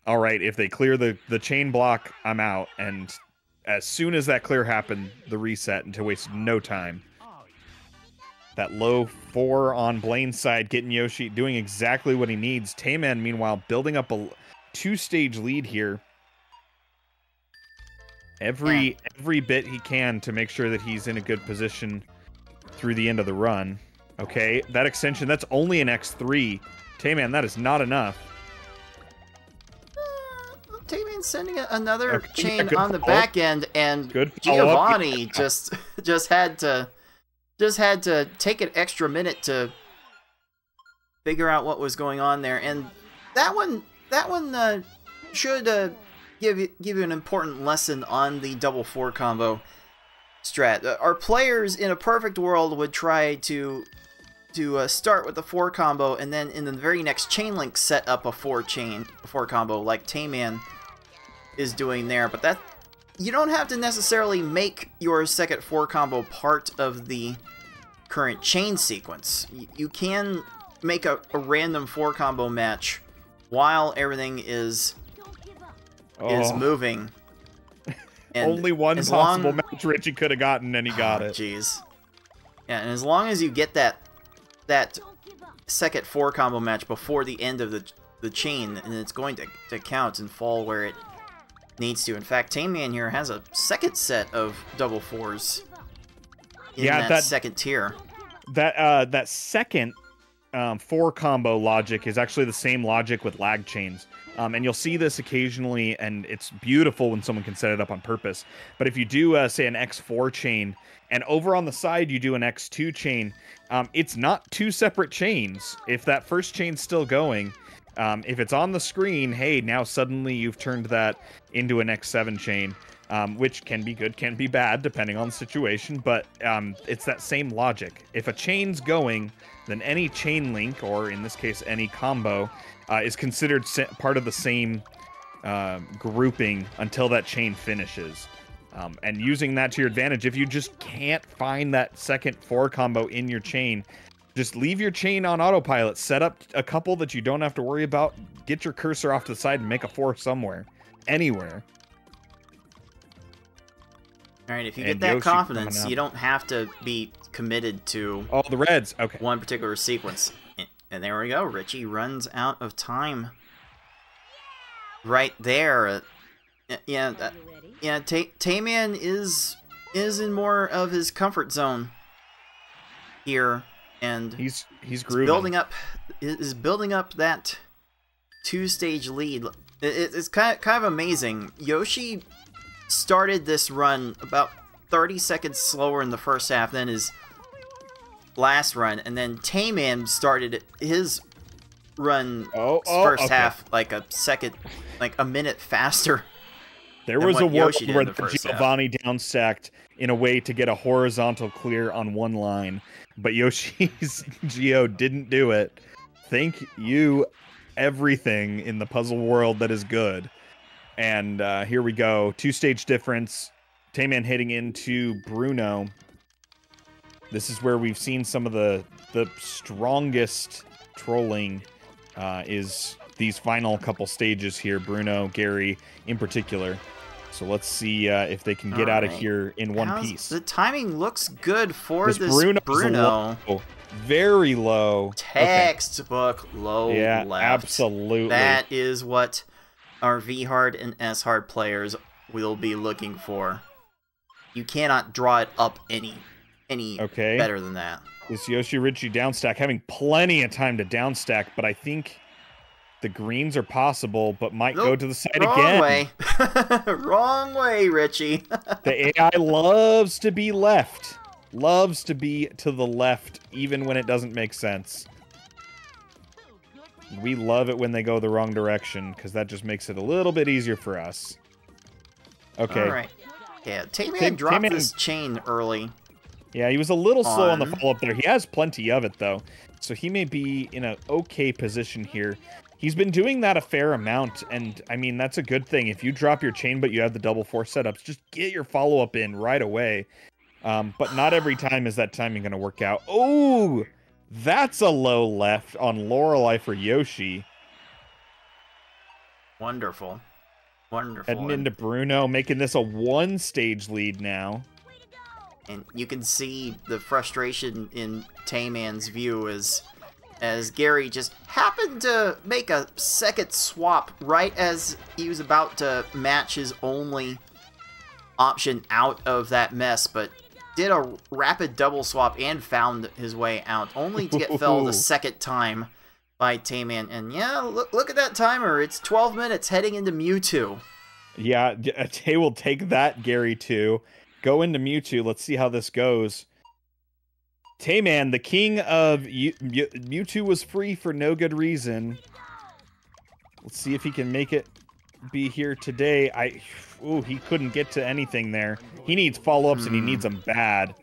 All right, if they clear the chain block, I'm out. And as soon as that clear happened, the reset, and to waste no time. That low 4 on Blaine's side, getting Yoschi doing exactly what he needs. Tayman, meanwhile, building up a 2-stage lead here. Every bit he can to make sure that he's in a good position through the end of the run. Okay, that extension, that's only an X3. Tayman, that is not enough. sending another Okay, chain good on the follow-up. back end, and Good follow-up. Giovanni just had to take an extra minute to figure out what was going on there, and that one should give you an important lesson on the double 4 combo strat. Our players in a perfect world would try to start with the 4 combo, and then in the very next chain link set up a 4 combo like Tayman is doing there. But that, you don't have to necessarily make your second 4 combo part of the current chain sequence. You can make a random 4 combo match while everything is moving. And only one possible match Richie could have gotten, and he got it. Jeez. Yeah, and as long as you get that second 4 combo match before the end of the chain, and it's going to count and fall where it needs to. In fact, Tayman here has a second set of double 4s in that second tier. That second 4 combo logic is actually the same logic with lag chains. And you'll see this occasionally, and it's beautiful when someone can set it up on purpose. But if you do, say, an X4 chain, and over on the side you do an X2 chain, it's not 2 separate chains. If that first chain's still going, if it's on the screen, hey, now suddenly you've turned that into an X7 chain, which can be good, can be bad, depending on the situation. But it's that same logic. If a chain's going, then any chain link, or in this case, any combo, is considered part of the same grouping until that chain finishes. And using that to your advantage, if you just can't find that second 4 combo in your chain, just leave your chain on autopilot, set up a couple that you don't have to worry about, get your cursor off to the side and make a 4 somewhere. Anywhere. Alright, if you get that confidence, you don't have to be committed to the reds. Okay. one particular sequence. And there we go. Richie runs out of time. Right there. Tayman is in more of his comfort zone here, and he's grooving. building up that 2-stage lead. It's kind of amazing. Yoschi started this run about 30 seconds slower in the first half than his last run, and then Tayman started his run first half like a minute faster. There was a world where Giovanni downstacked in a way to get a horizontal clear on one line, but Yoshi's Geo didn't do it. Thank you, everything in the puzzle world that is good. And here we go. 2-stage difference. Tayman hitting into Bruno. This is where we've seen some of the strongest trolling is these final couple stages here. Bruno, Gary in particular. So let's see if they can get out of here in one piece. The timing looks good for this Bruno. Low, very low. Textbook low left. Absolutely. That is what our V-Hard and S-Hard players will be looking for. You cannot draw it up any better than that. This Yoshi Richie downstack, having plenty of time to downstack, but I think the greens are possible, but might go to the side again. Way. Wrong way, Richie. The AI loves to be left. Loves to be to the left, even when it doesn't make sense. We love it when they go the wrong direction, because that just makes it a little bit easier for us. Okay. All right. Yeah, Tayman dropped this chain early. Yeah, he was a little slow on the follow-up there. He has plenty of it, though. So he may be in an okay position here. He's been doing that a fair amount, and, I mean, that's a good thing. If you drop your chain, but you have the double 4 setups, just get your follow-up in right away. But not every time is that timing going to work out. Oh, that's a low left on Lorelei for Yoshi. Wonderful. Wonderful. Heading into Bruno, making this a 1-stage lead now. And you can see the frustration in Tayman's view as Gary just happened to make a second swap right as he was about to match his only option out of that mess, but did a rapid double swap and found his way out, only to get felled a second time by Tayman. And yeah, look at that timer. It's 12 minutes heading into Mewtwo. Yeah, Tay will take that, Gary, too. Go into Mewtwo. Let's see how this goes. Tayman, the king of Mewtwo was free for no good reason. Let's see if he can make it be here today. Ooh, he couldn't get to anything there. He needs follow-ups and he needs them bad.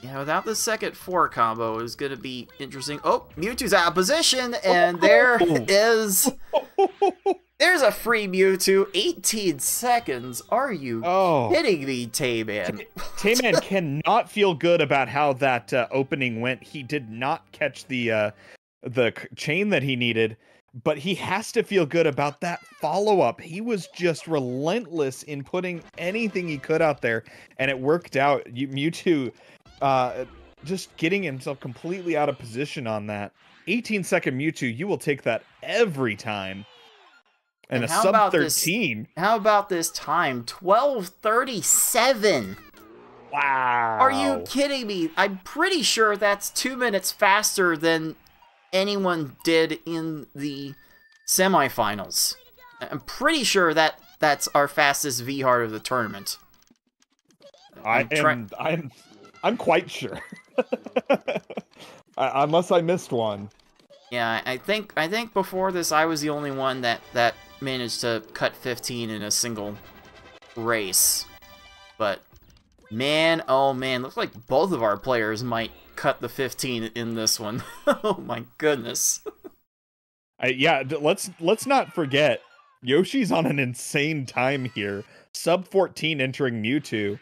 Yeah, without the second 4 combo is going to be interesting. Oh, Mewtwo's out of position, and there is... There's a free Mewtwo. 18 seconds. Are you kidding me, Tayman? Tayman cannot feel good about how that opening went. He did not catch the chain that he needed, but he has to feel good about that follow-up. He was just relentless in putting anything he could out there, and it worked out. Mewtwo... just getting himself completely out of position on that. 18-second Mewtwo, you will take that every time. And a sub 13. How about this time? 12:37. Wow. Are you kidding me? I'm pretty sure that's 2 minutes faster than anyone did in the semifinals. I'm pretty sure that's our fastest V-Hard of the tournament. I'm quite sure. Unless I missed one. Yeah, I think before this I was the only one that managed to cut 15 in a single race. But man, oh man, looks like both of our players might cut the 15 in this one. Oh my goodness. Yeah, let's not forget Yoshi's on an insane time here. Sub 14 entering Mewtwo.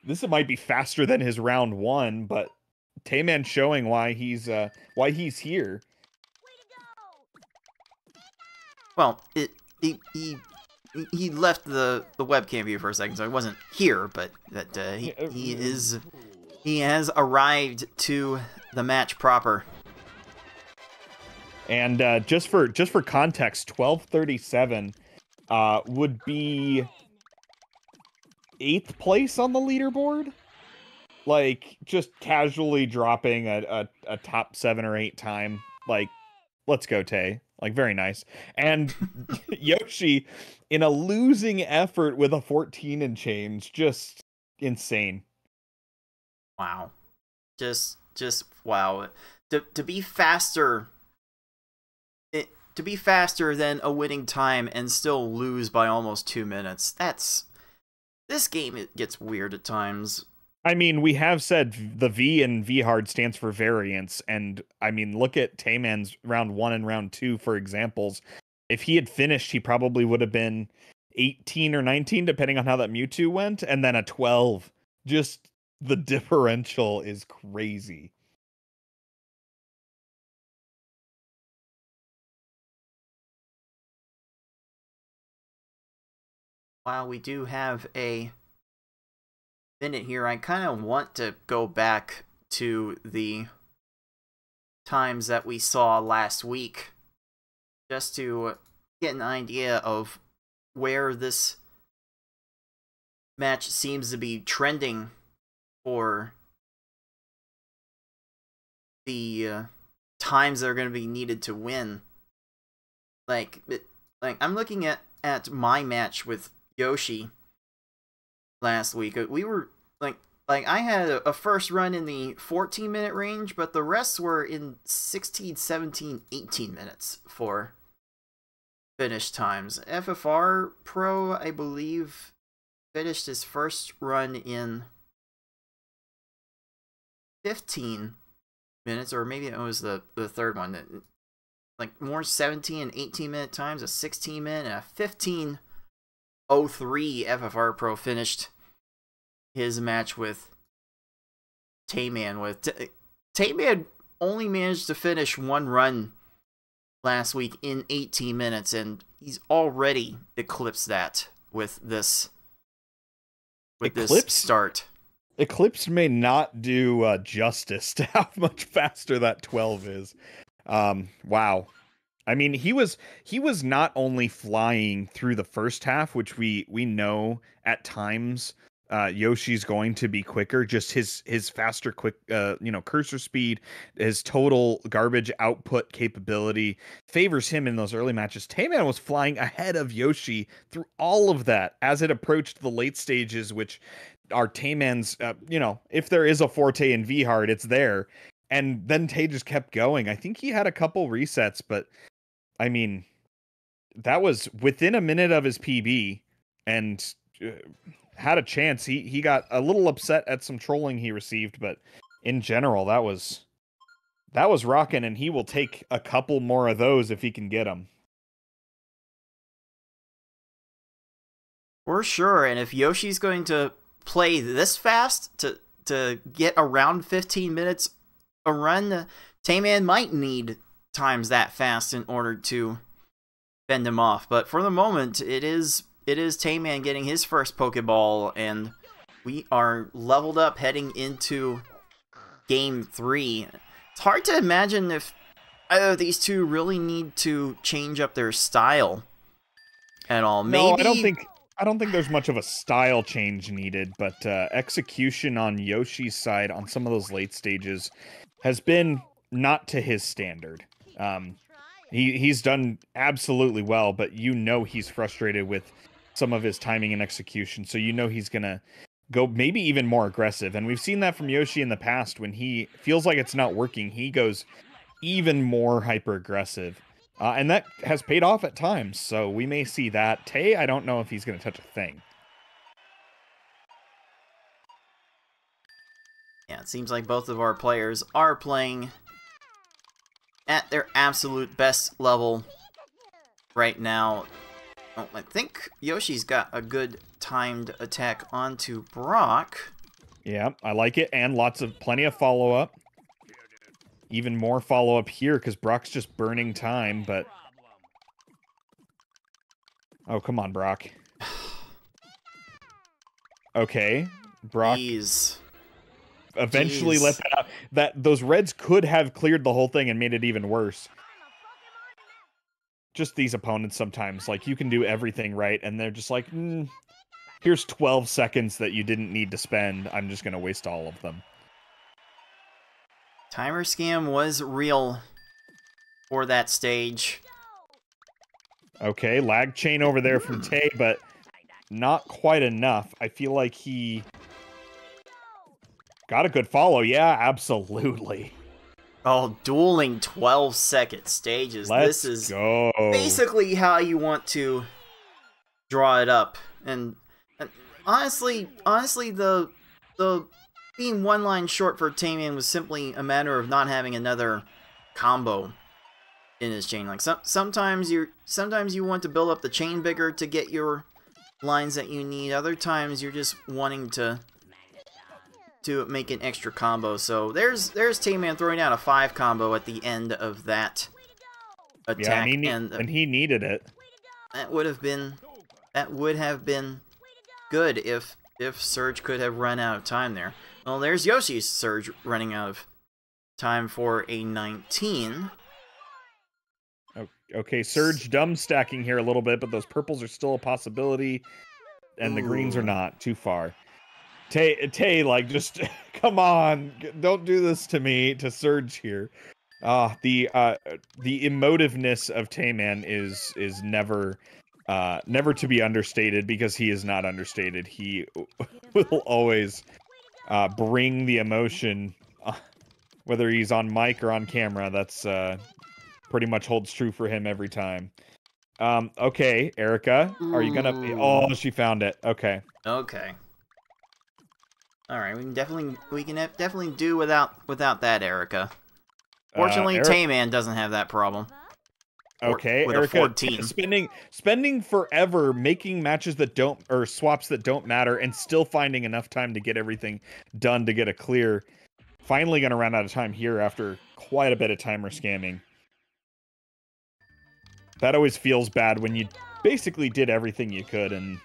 This might be faster than his round 1, but Tayman showing why he's here. Well, he left the webcam view for a second, so he wasn't here, but that he has arrived to the match proper. And just for context, 12:37 would be 8th place on the leaderboard, like just casually dropping a top 7 or 8 time. Like, let's go, Tay. Like, very nice. And Yoshi in a losing effort with a 14 and change, just insane. Wow, just wow. To be faster. To be faster than a winning time and still lose by almost 2 minutes. This game, it gets weird at times. I mean, we have said the V in V-Hard stands for variance, and I mean, look at Tayman's round 1 and round 2 for examples. If he had finished, he probably would have been 18 or 19, depending on how that Mewtwo went, and then a 12. Just the differential is crazy. While we do have a minute here, I kind of want to go back to the times that we saw last week, just to get an idea of where this match seems to be trending for the times that are going to be needed to win. Like I'm looking at my match with Yoschi last week. We were like I had a first run in the 14-minute range, but the rest were in 16, 17, 18 minutes for finish times. FFR Pro, I believe, finished his first run in 15 minutes, or maybe it was the third one. Like more 17 and 18-minute times, a 16-minute and a 15:03 FFR Pro finished his match with Tayman. Tayman only managed to finish one run last week in 18 minutes, and he's already eclipsed that with this start. Eclipse may not do justice to how much faster that 12 is. Wow. I mean, he was not only flying through the first half, which we know at times Yoshi's going to be quicker. Just his faster, quick, cursor speed, his total garbage output capability favors him in those early matches. Tayman was flying ahead of Yoshi through all of that as it approached the late stages, which are Tayman's. If there is a forte in V hard, it's there. And then Tay just kept going. I think he had a couple resets, but I mean, that was within a minute of his PB, and had a chance. He got a little upset at some trolling he received, but in general, that was rocking, and he will take a couple more of those if he can get them. For sure, and if Yoshi's going to play this fast to get around 15 minutes a run, Tayman might need times that fast in order to fend him off. But for the moment, it is Tayman getting his first Pokeball, and we are leveled up heading into Game 3. It's hard to imagine if either of these two really need to change up their style at all. Maybe... No, I don't think there's much of a style change needed, but execution on Yoshi's side on some of those late stages has been not to his standard. He's done absolutely well, but he's frustrated with some of his timing and execution, so he's gonna go maybe even more aggressive. And we've seen that from Yoshi in the past. When he feels like it's not working, he goes even more hyper aggressive. And that has paid off at times, so we may see that. Tay, I don't know if he's going to touch a thing. Yeah, it seems like both of our players are playing at their absolute best level right now. Oh, I think Yoshi's got a good timed attack onto Brock. Yeah, I like it, and plenty of follow-up. Even more follow-up here, because Brock's just burning time, but... Oh, come on, Brock. Okay, Brock... Jeez. Eventually let that out. Those reds could have cleared the whole thing and made it even worse. Just these opponents sometimes, like, you can do everything right, and they're just like, here's 12 seconds that you didn't need to spend. I'm just going to waste all of them. Timer scam was real for that stage. Okay, lag chain over there from Tay, but not quite enough. I feel like he got a good follow. Yeah, absolutely. Oh, dueling 12-second stages. Let's this is go. Basically how you want to draw it up. And honestly, the being one line short for Tayman was simply a matter of not having another combo in his chain. Like sometimes you want to build up the chain bigger to get your lines that you need. Other times you're just wanting to make an extra combo. So there's Tayman throwing out a 5 combo at the end of that attack. Yeah, and he needed it. That would have been good if Surge could have run out of time there. Well, there's Yoshi's Surge running out of time for a 19. Okay, Surge dumb stacking here a little bit, but those purples are still a possibility, and the greens are not. Too far. Tay, like, just come on, don't do this to me, to Surge here. The emotiveness of Tayman is never to be understated, because he is not understated. He will always bring the emotion, whether he's on mic or on camera. That's pretty much holds true for him every time. Okay, Erica, are you gonna? Oh, she found it. Okay. Okay. All right, we can definitely do without that, Erica. Fortunately, Tayman doesn't have that problem. Okay, with Erica, a 14. spending forever making matches that don't, or swaps that don't matter, and still finding enough time to get everything done to get a clear. Finally gonna run out of time here after quite a bit of timer scamming. That always feels bad when you basically did everything you could and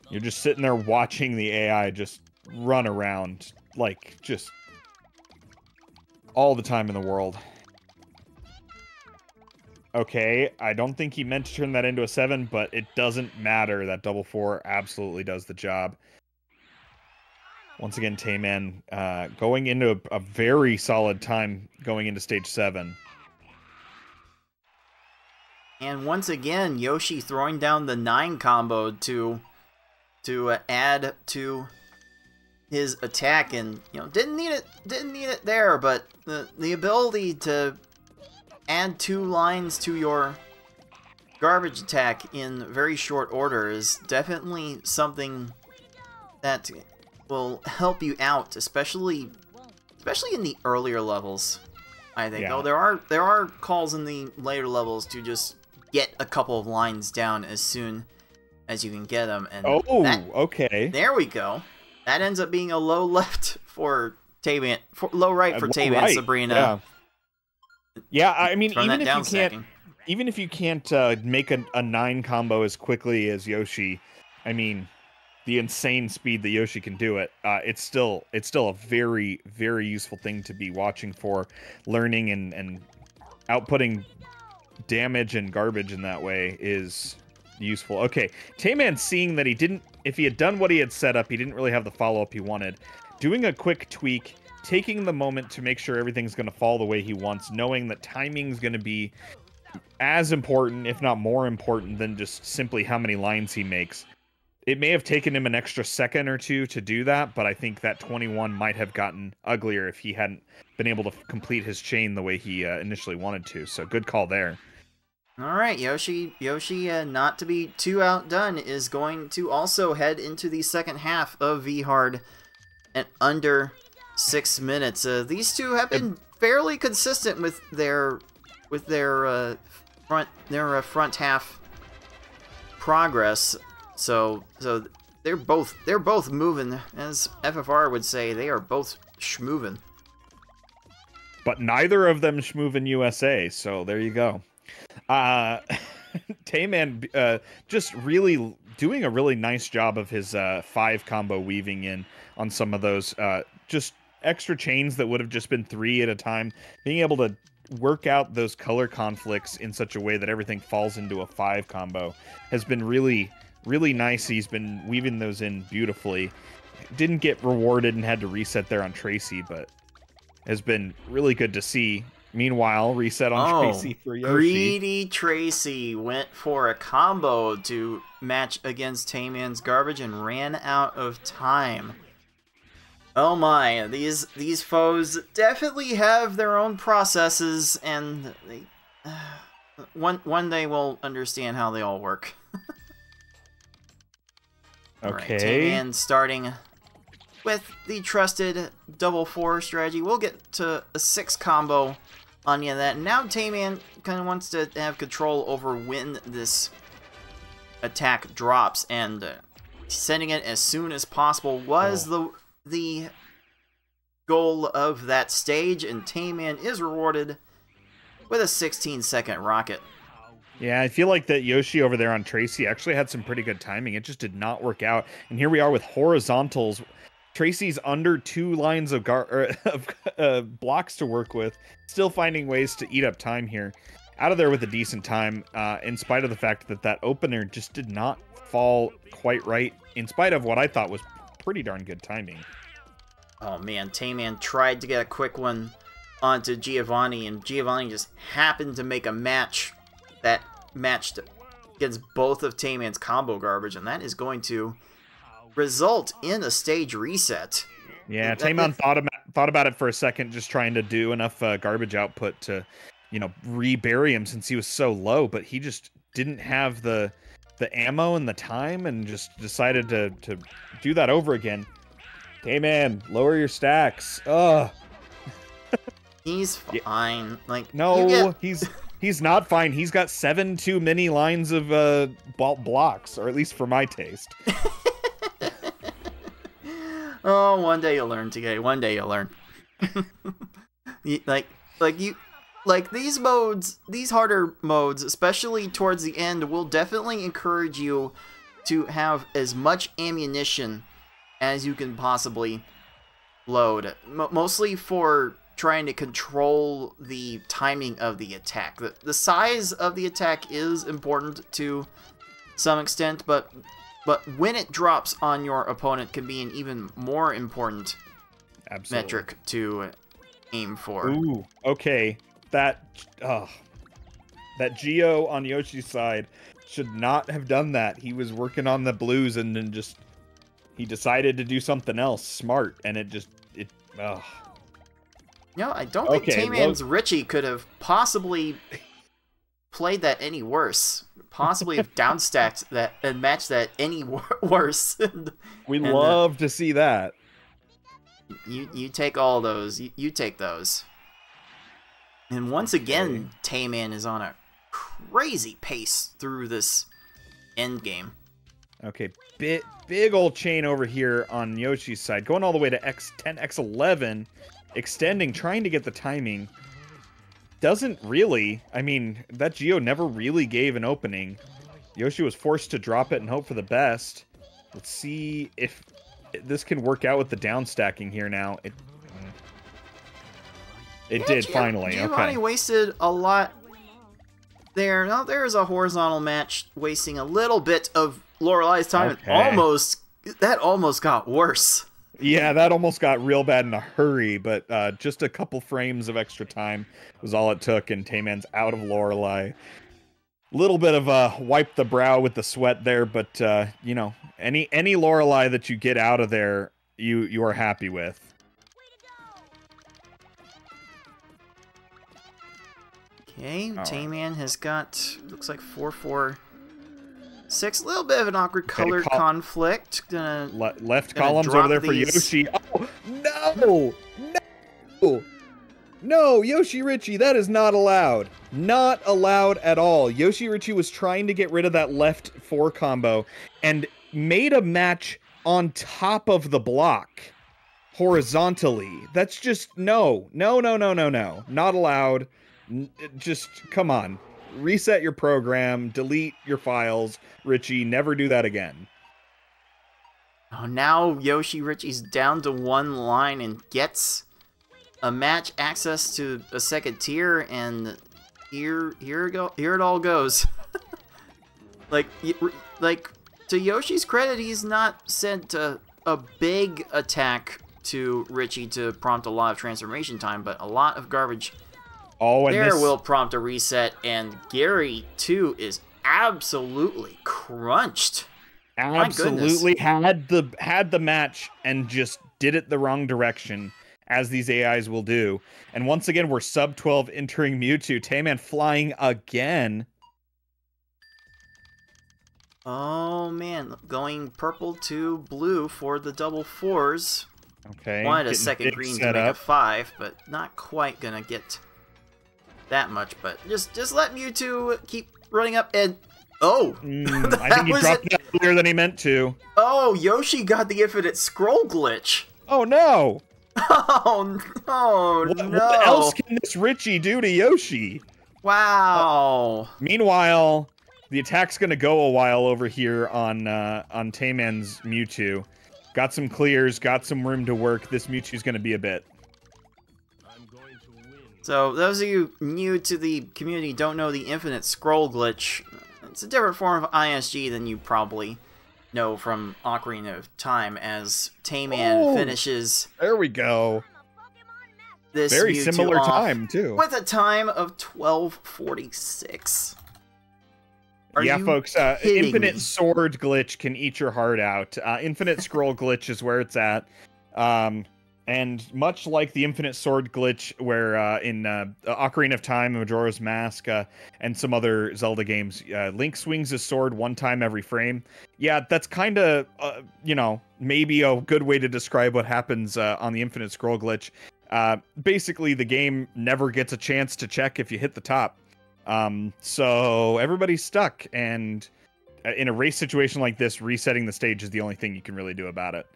you're just sitting there watching the AI just run around, like, just all the time in the world. Okay, I don't think he meant to turn that into a 7, but it doesn't matter. That double 4 absolutely does the job. Once again, TaymanND going into a very solid time going into stage 7. And once again, Yoschi throwing down the 9 combo to add to his attack, and didn't need it there, but the ability to add 2 lines to your garbage attack in very short order is definitely something that will help you out, especially in the earlier levels. I think. Yeah. Oh, there are calls in the later levels to just get a couple of lines down as soon as you can get them. And okay. There we go. That ends up being a low left for Tayman, low right for Tayman right. Sabrina. Yeah, I mean, From even if you can't make a 9 combo as quickly as Yoschi, I mean, the insane speed that Yoschi can do it, it's still a very, very useful thing to be watching for, learning and outputting damage and garbage in that way is useful. Okay, TaymanND seeing that if he had done what he had set up, he didn't really have the follow-up he wanted. Doing a quick tweak, taking the moment to make sure everything's going to fall the way he wants, knowing that timing's going to be as important, if not more important, than just simply how many lines he makes. It may have taken him an extra second or two to do that, but I think that 21 might have gotten uglier if he hadn't been able to complete his chain the way he initially wanted to. So good call there. All right, Yoschi, not to be too outdone, is going to also head into the second half of V-Hard at under 6 minutes. These two have been fairly consistent with their front half progress. So they're both moving, as FFR would say. They are both schmovin'. But neither of them schmovin' USA. So there you go. TaymanND just really doing a really nice job of his 5 combo weaving in on some of those just extra chains that would have just been 3 at a time. Being able to work out those color conflicts in such a way that everything falls into a 5 combo has been really, really nice. He's been weaving those in beautifully. Didn't get rewarded and had to reset there on Tracy, but has been really good to see. Meanwhile, reset on Tracy for Yoschi. Greedy Tracy went for a combo to match against TaymanND's garbage and ran out of time. Oh my, these foes definitely have their own processes, and they, one day we'll understand how they all work. Okay. Right, TaymanND starting with the trusted double 4 strategy. We'll get to a 6 combo on you that. Now TaymanND kind of wants to have control over when this attack drops, and sending it as soon as possible was the goal of that stage, and TaymanND is rewarded with a 16-second rocket. Yeah, I feel like that Yoschi over there on Tracy actually had some pretty good timing. It just did not work out. And here we are with horizontals. Tracy's under 2 lines of blocks to work with, still finding ways to eat up time here. Out of there with a decent time, in spite of the fact that that opener just did not fall quite right, in spite of what I thought was pretty darn good timing. Oh man, TaymanND tried to get a quick one onto Giovanni, and Giovanni just happened to make a match that matched against both of TaymanND's combo garbage, and that is going to result in a stage reset. Yeah, TaymanND thought about it for a second, just trying to do enough garbage output to, rebury him since he was so low, but he just didn't have the ammo and the time, and just decided to do that over again. TaymanND, lower your stacks. Ugh. He's fine. Like, no, he's not fine. He's got 7 too many lines of blocks, or at least for my taste. Oh, one day you'll learn, TK. One day you'll learn. Like these modes, these harder modes, especially towards the end, will definitely encourage you to have as much ammunition as you can possibly load. Mostly for trying to control the timing of the attack. The size of the attack is important to some extent, but but when it drops on your opponent can be an even more important Absolutely. metric to aim for. Ooh, okay. That Geo on Yoshi's side should not have done that. He was working on the blues and then he decided to do something else smart, and No, I don't think TaymanND's Richie could have possibly played that any worse. Possibly have downstacked that and matched that any worse. We love to see that. You take all those. You take those. And once again, TaymanND is on a crazy pace through this end game. Okay, big old chain over here on Yoshi's side, going all the way to X10, X11, extending, trying to get the timing. Doesn't really. I mean, that Geo never really gave an opening. Yoshi was forced to drop it and hope for the best. Let's see if this can work out with the down stacking here now. It did finally. Giovanni wasted a lot there. Now there's a horizontal match wasting a little bit of Lorelei's time. Okay. That almost got worse. Yeah, that almost got real bad in a hurry, but just a couple frames of extra time was all it took, and TaymanND's out of Lorelei. Little bit of a wipe the brow with the sweat there, but you know, any Lorelei that you get out of there, you are happy with. Okay, TaymanND has got, looks like 4-4-6. A little bit of an awkward color conflict. Left columns over there for Yoshi. Oh, no! No! No, Yoshi Richie, that is not allowed. Not allowed at all. Yoshi Richie was trying to get rid of that left 4 combo and made a match on top of the block horizontally. That's just no. Not allowed. Just come on. Reset your program, delete your files, Richie, never do that again. Oh, now Yoshi Richie's down to 1 line and gets a match access to a second tier, and here it all goes. like to Yoshi's credit, he's not sent a big attack to Richie to prompt a lot of transformation time, but a lot of garbage. Oh, and there will prompt a reset, and Gary, too, is absolutely crunched. Absolutely had the match and just did it the wrong direction, as these AIs will do. And once again, we're sub 12 entering Mewtwo. TaymanND flying again. Oh, man. Going purple to blue for the double 4s. Okay. Wanted a second green to make a 5, but not quite gonna get that much, but just let Mewtwo keep running up and I think he dropped that earlier than he meant to. Oh, Yoshi got the infinite scroll glitch. Oh no! Oh no! What else can this Richie do to Yoshi? Wow. Meanwhile, the attack's gonna go a while over here on TaymanND's Mewtwo. Got some clears, got some room to work. This Mewtwo's gonna be a bit. So, those of you new to the community don't know the infinite scroll glitch. It's a different form of ISG than you probably know from Ocarina of Time, as TaymanND finishes. There we go. This very Mewtwo similar time too, with a time of 12:46. Yeah, folks. Infinite sword glitch can eat your heart out. Infinite scroll glitch is where it's at. And much like the Infinite Sword glitch, where in Ocarina of Time, Majora's Mask, and some other Zelda games, Link swings his sword 1 time every frame. Yeah, that's kind of, you know, maybe a good way to describe what happens on the Infinite Scroll glitch. Basically, the game never gets a chance to check if you hit the top. So everybody's stuck, and in a race situation like this, resetting the stage is the only thing you can really do about it.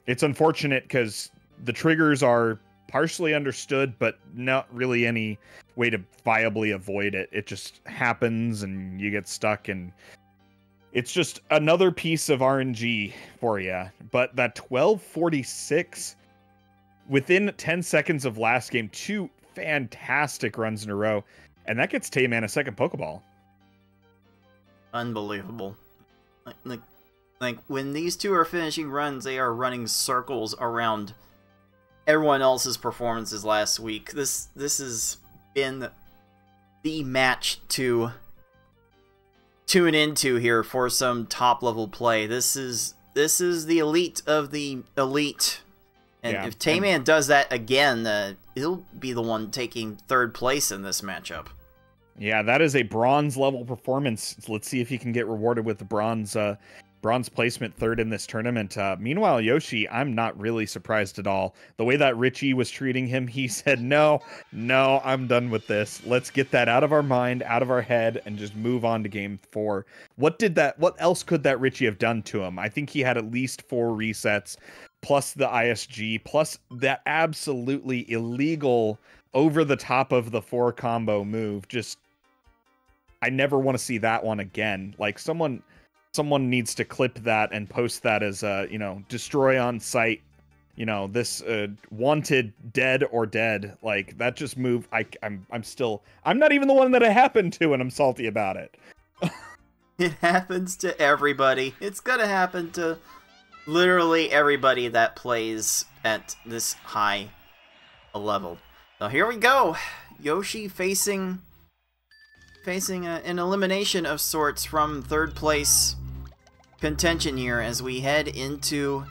It's unfortunate because the triggers are partially understood, but not really any way to viably avoid it. It just happens and you get stuck, and it's just another piece of RNG for you. But that 12:46 within 10 seconds of last game, 2 fantastic runs in a row, and that gets TaymanND a second Pokeball. Unbelievable. Like when these two are finishing runs, they are running circles around everyone else's performances last week. This has been the match to tune into here for some top level play. This is the elite of the elite. And if TaymanND does that again, he'll be the one taking third place in this matchup. Yeah, that is a bronze level performance. Let's see if he can get rewarded with the bronze placement third in this tournament. Meanwhile, Yoschi, I'm not really surprised at all. The way that Richie was treating him, he said, no, I'm done with this. Let's get that out of our mind, out of our head, and just move on to game 4. What else could that Richie have done to him? I think he had at least 4 resets, plus the ISG, plus that absolutely illegal over the top of the 4 combo move. Just, I never want to see that one again. Like, someone needs to clip that and post that as destroy on site, this wanted dead or dead. Like, that just move, I'm not even the one that it happened to, and I'm salty about it. It happens to everybody. It's gonna happen to literally everybody that plays at this high a level. So here we go. Yoschi facing an elimination of sorts from third place contention here as we head into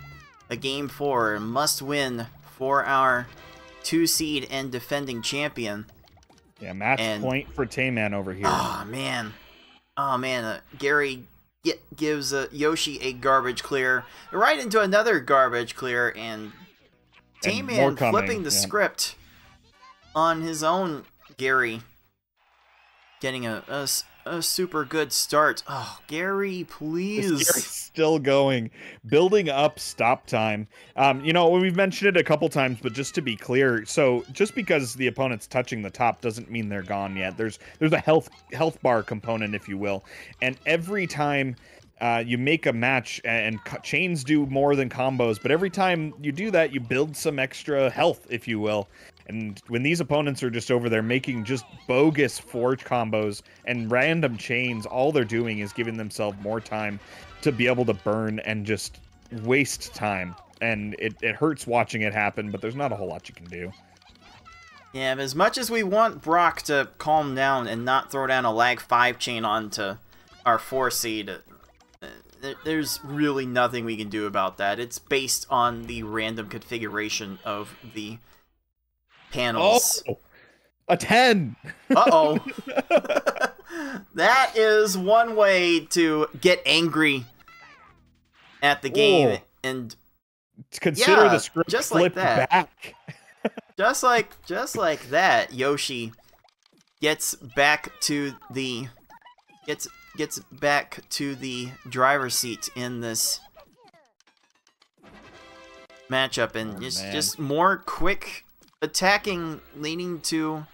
a game 4. Must win for our 2 seed and defending champion. Yeah, match point for TaymanND over here. Oh man, Gary gives Yoschi a garbage clear right into another garbage clear, and TaymanND flipping the script on his own. Gary getting a super good start. Oh, Gary, please. Gary's still going, building up stop time. We've mentioned it a couple times, but just to be clear, so just because the opponent's touching the top doesn't mean they're gone yet. There's a health bar component, if you will, and every time you make a match, and chains do more than combos, but every time you do that, you build some extra health, if you will. And when these opponents are just over there making just bogus forge combos and random chains, all they're doing is giving themselves more time to be able to burn and just waste time. And it hurts watching it happen, but there's not a whole lot you can do. Yeah, but as much as we want Brock to calm down and not throw down a lag 5 chain onto our 4 seed, there's really nothing we can do about that. It's based on the random configuration of the panels. Oh, a 10. Uh-oh. That is one way to get angry at the game. And consider the script just flipped like that. back. just like that, Yoschi gets back to the driver's seat in this matchup, and just more quick attacking, leading to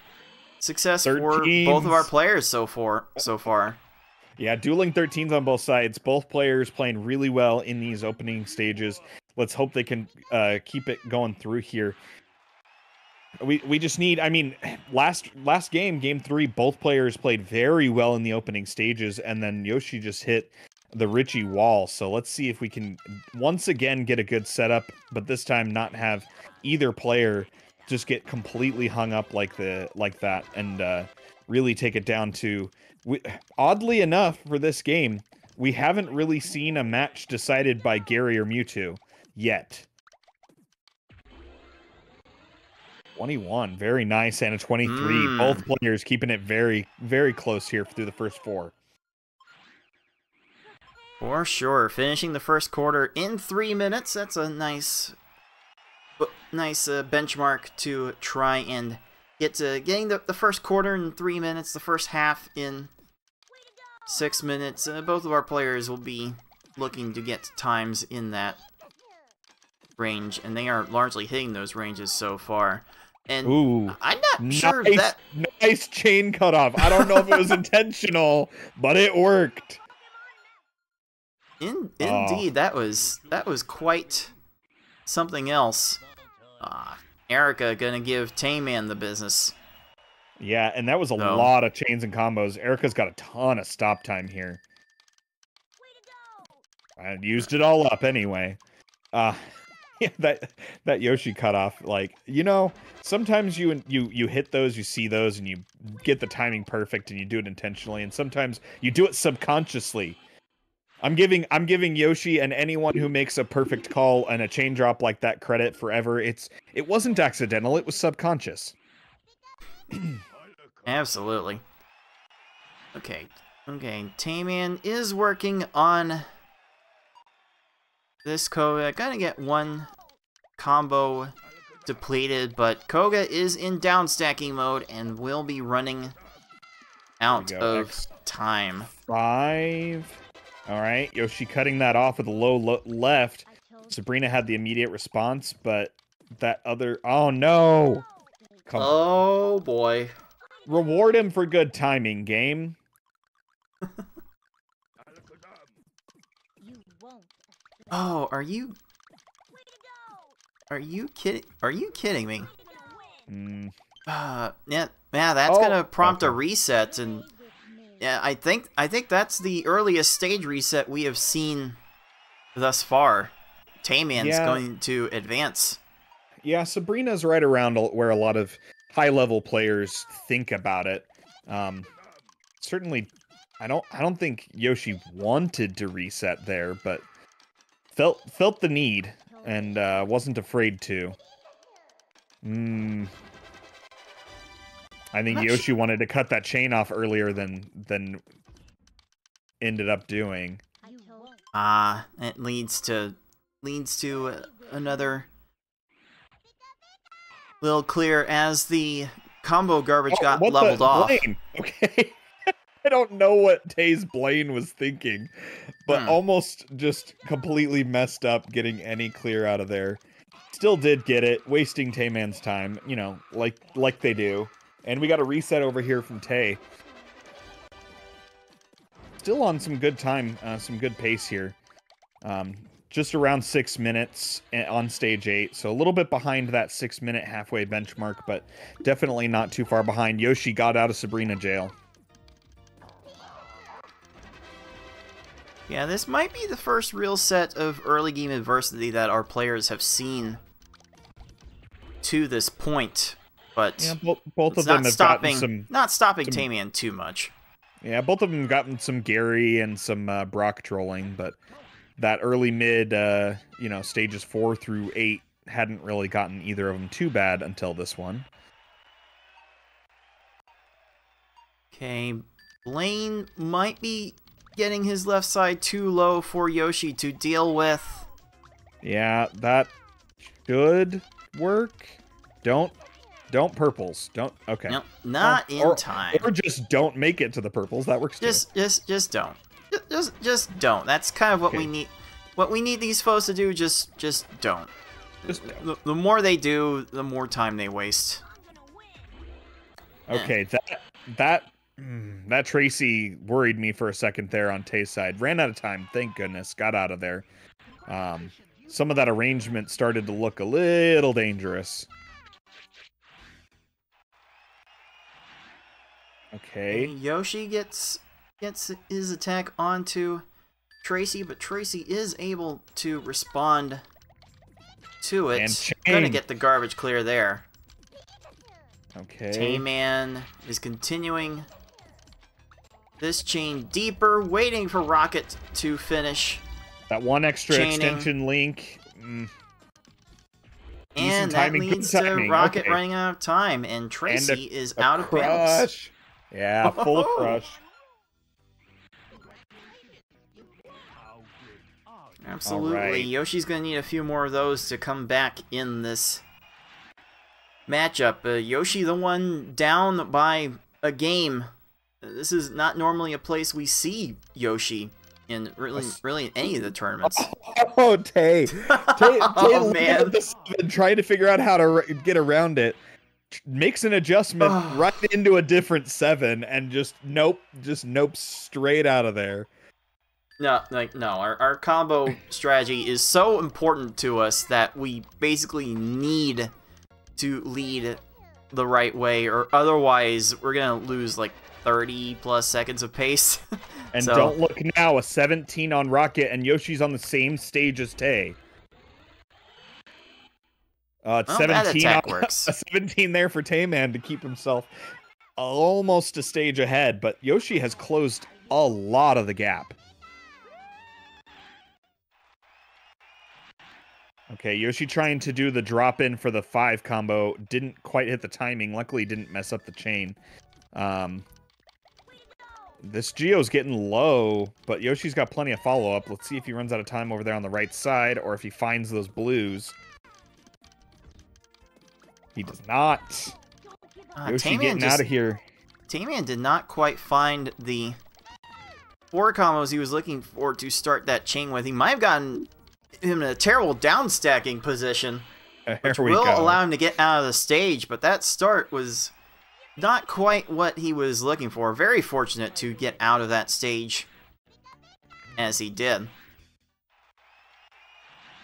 success for both of our players so far. Yeah, dueling 13s on both sides. Both players playing really well in these opening stages. Let's hope they can keep it going through here. We just need, last game 3, both players played very well in the opening stages, and then Yoschi just hit the Richie wall. So let's see if we can once again get a good setup, but this time not have either player just get completely hung up like that, and really take it down to... Oddly enough, for this game, we haven't really seen a match decided by Gary or Mewtwo yet. 21, very nice, and a 23. Both players keeping it very, very close here through the first 4. For sure, finishing the first quarter in 3 minutes. That's a nice benchmark to try and get to getting the first quarter in 3 minutes, the first half in 6 minutes. Both of our players will be looking to get times in that range, and they are largely hitting those ranges so far. And ooh, I'm not sure that... Nice chain cutoff. I don't know if it was intentional, but it worked. Indeed, that was quite something else. Erica gonna give TaymanND the business. Yeah, and that was a lot of chains and combos. Erica's got a ton of stop time here. I used it all up anyway. Yeah, that Yoshi cutoff, like, you know, sometimes you hit those, you see those, and you get the timing perfect, and you do it intentionally, and sometimes you do it subconsciously. I'm giving Yoshi and anyone who makes a perfect call and a chain drop like that credit forever. It wasn't accidental, it was subconscious. Absolutely. Okay, Tayman is working on this Koga. Gotta get one combo depleted, but Koga is in down stacking mode and will be running out of time. 5. All right, Yoshi cutting that off with a low left. Sabrina had the immediate response, but that other... Oh, no! Come on. Oh, boy. Reward him for good timing, game. Oh, are you kidding? Are you kidding me? Yeah, that's gonna prompt a reset, and yeah, I think that's the earliest stage reset we have seen thus far. Tayman's going to advance. Yeah, Sabrina's right around where a lot of high-level players think about it. Certainly, I don't think Yoshi wanted to reset there, but felt the need and wasn't afraid to. I think Yoshi wanted to cut that chain off earlier than ended up doing. It leads to another little clear as the combo garbage got leveled off. Blaine? Okay. I don't know what Tay's Blaine was thinking, but almost just completely messed up getting any clear out of there. Still did get it, wasting Tayman's time, you know, like they do. And we got a reset over here from Tay. Still on some good time, some good pace here. Just around 6 minutes on stage 8, so a little bit behind that 6-minute halfway benchmark, but definitely not too far behind. Yoshi got out of Sabrina jail. Yeah, this might be the first real set of early game adversity that our players have seen to this point, but yeah, both of them have gotten some... Not stopping Tayman too much. Yeah, both of them have gotten some Gary and some Brock trolling, but that early mid, you know, stages 4 through 8 hadn't really gotten either of them too bad until this one. Okay, Blaine might be getting his left side too low for Yoshi to deal with. Yeah, that should work. Don't purples. Don't. Okay. No, not in time. Or just don't make it to the purples. That works too. Just don't. Just don't. That's kind of what we need. What we need these foes to do. Just don't. The more they do, the more time they waste. Okay, that Tracy worried me for a second there on Tay's side. Ran out of time, thank goodness. Got out of there. Some of that arrangement started to look a little dangerous. Okay. Yoshi gets his attack onto Tracy, but Tracy is able to respond to it. And gonna get the garbage clear there. Okay. Tayman is continuing this chain deeper, waiting for Rocket to finish. That one extra chaining. Extension link. And that leads to Rocket running out of time, and Tracy is out of panels. Yeah, full crush. Absolutely. Right. Yoshi's going to need a few more of those to come back in this matchup. Yoshi, the one down by a game. This is not normally a place we see Yoshi in really in any of the tournaments. Oh, Tay. Oh, man. Trying to figure out how to get around it. Makes an adjustment right into a different 7 and just nope straight out of there. No, our combo strategy is so important to us that we basically need to lead the right way, or otherwise we're gonna lose like 30 plus seconds of pace. And So, don't look now, a 17 on Rocket, and Yoshi's on the same stage as Tay. It's well, 17 that attack on, works. a 17 there for TaymanND to keep himself almost a stage ahead, but Yoshi has closed a lot of the gap. Okay, Yoshi trying to do the drop in for the 5 combo, didn't quite hit the timing, luckily didn't mess up the chain. This Geo's getting low, but Yoshi's got plenty of follow-up. Let's see if he runs out of time over there on the right side, or if he finds those blues. He does not. Yoshi getting out of here. TaymanND did not quite find the 4 combos he was looking for to start that chain with. He might have gotten him in a terrible down-stacking position, which will allow him to get out of the stage, but that start was not quite what he was looking for. Very fortunate to get out of that stage as he did.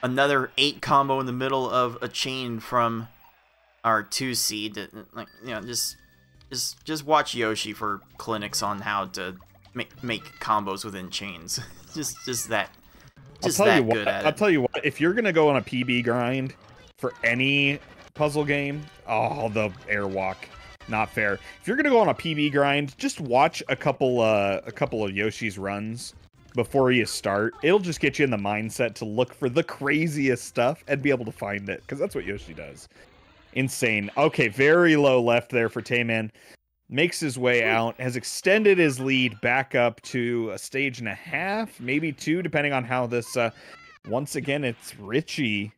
Another 8 combo in the middle of a chain from our 2 seed. Like, you know, just watch Yoshi for clinics on how to make combos within chains. just that good at it. I'll tell you what, if you're gonna go on a PB grind for any puzzle game, oh, the airwalk. Not fair. If you're gonna go on a PB grind, just watch a couple of Yoshi's runs before you start. It'll just get you in the mindset to look for the craziest stuff and be able to find it, because that's what Yoshi does. Insane. Okay, very low left there for TaymanND. Makes his way out, has extended his lead back up to a stage and a half, maybe 2, depending on how this. Once again, it's Richie.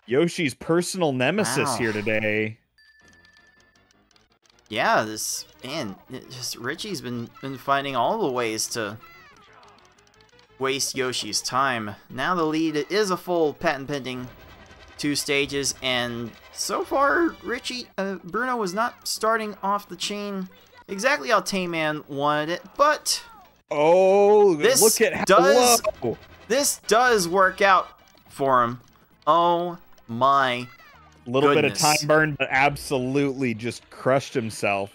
Yoshi's personal nemesis here today. Yeah, Richie's been finding all the ways to waste Yoshi's time. Now the lead is a full patent pending 2 stages, and so far Bruno was not starting off the chain exactly how TaymanND wanted it, but look at how low. This does work out for him. Oh my little bit of time burn, but absolutely just crushed himself.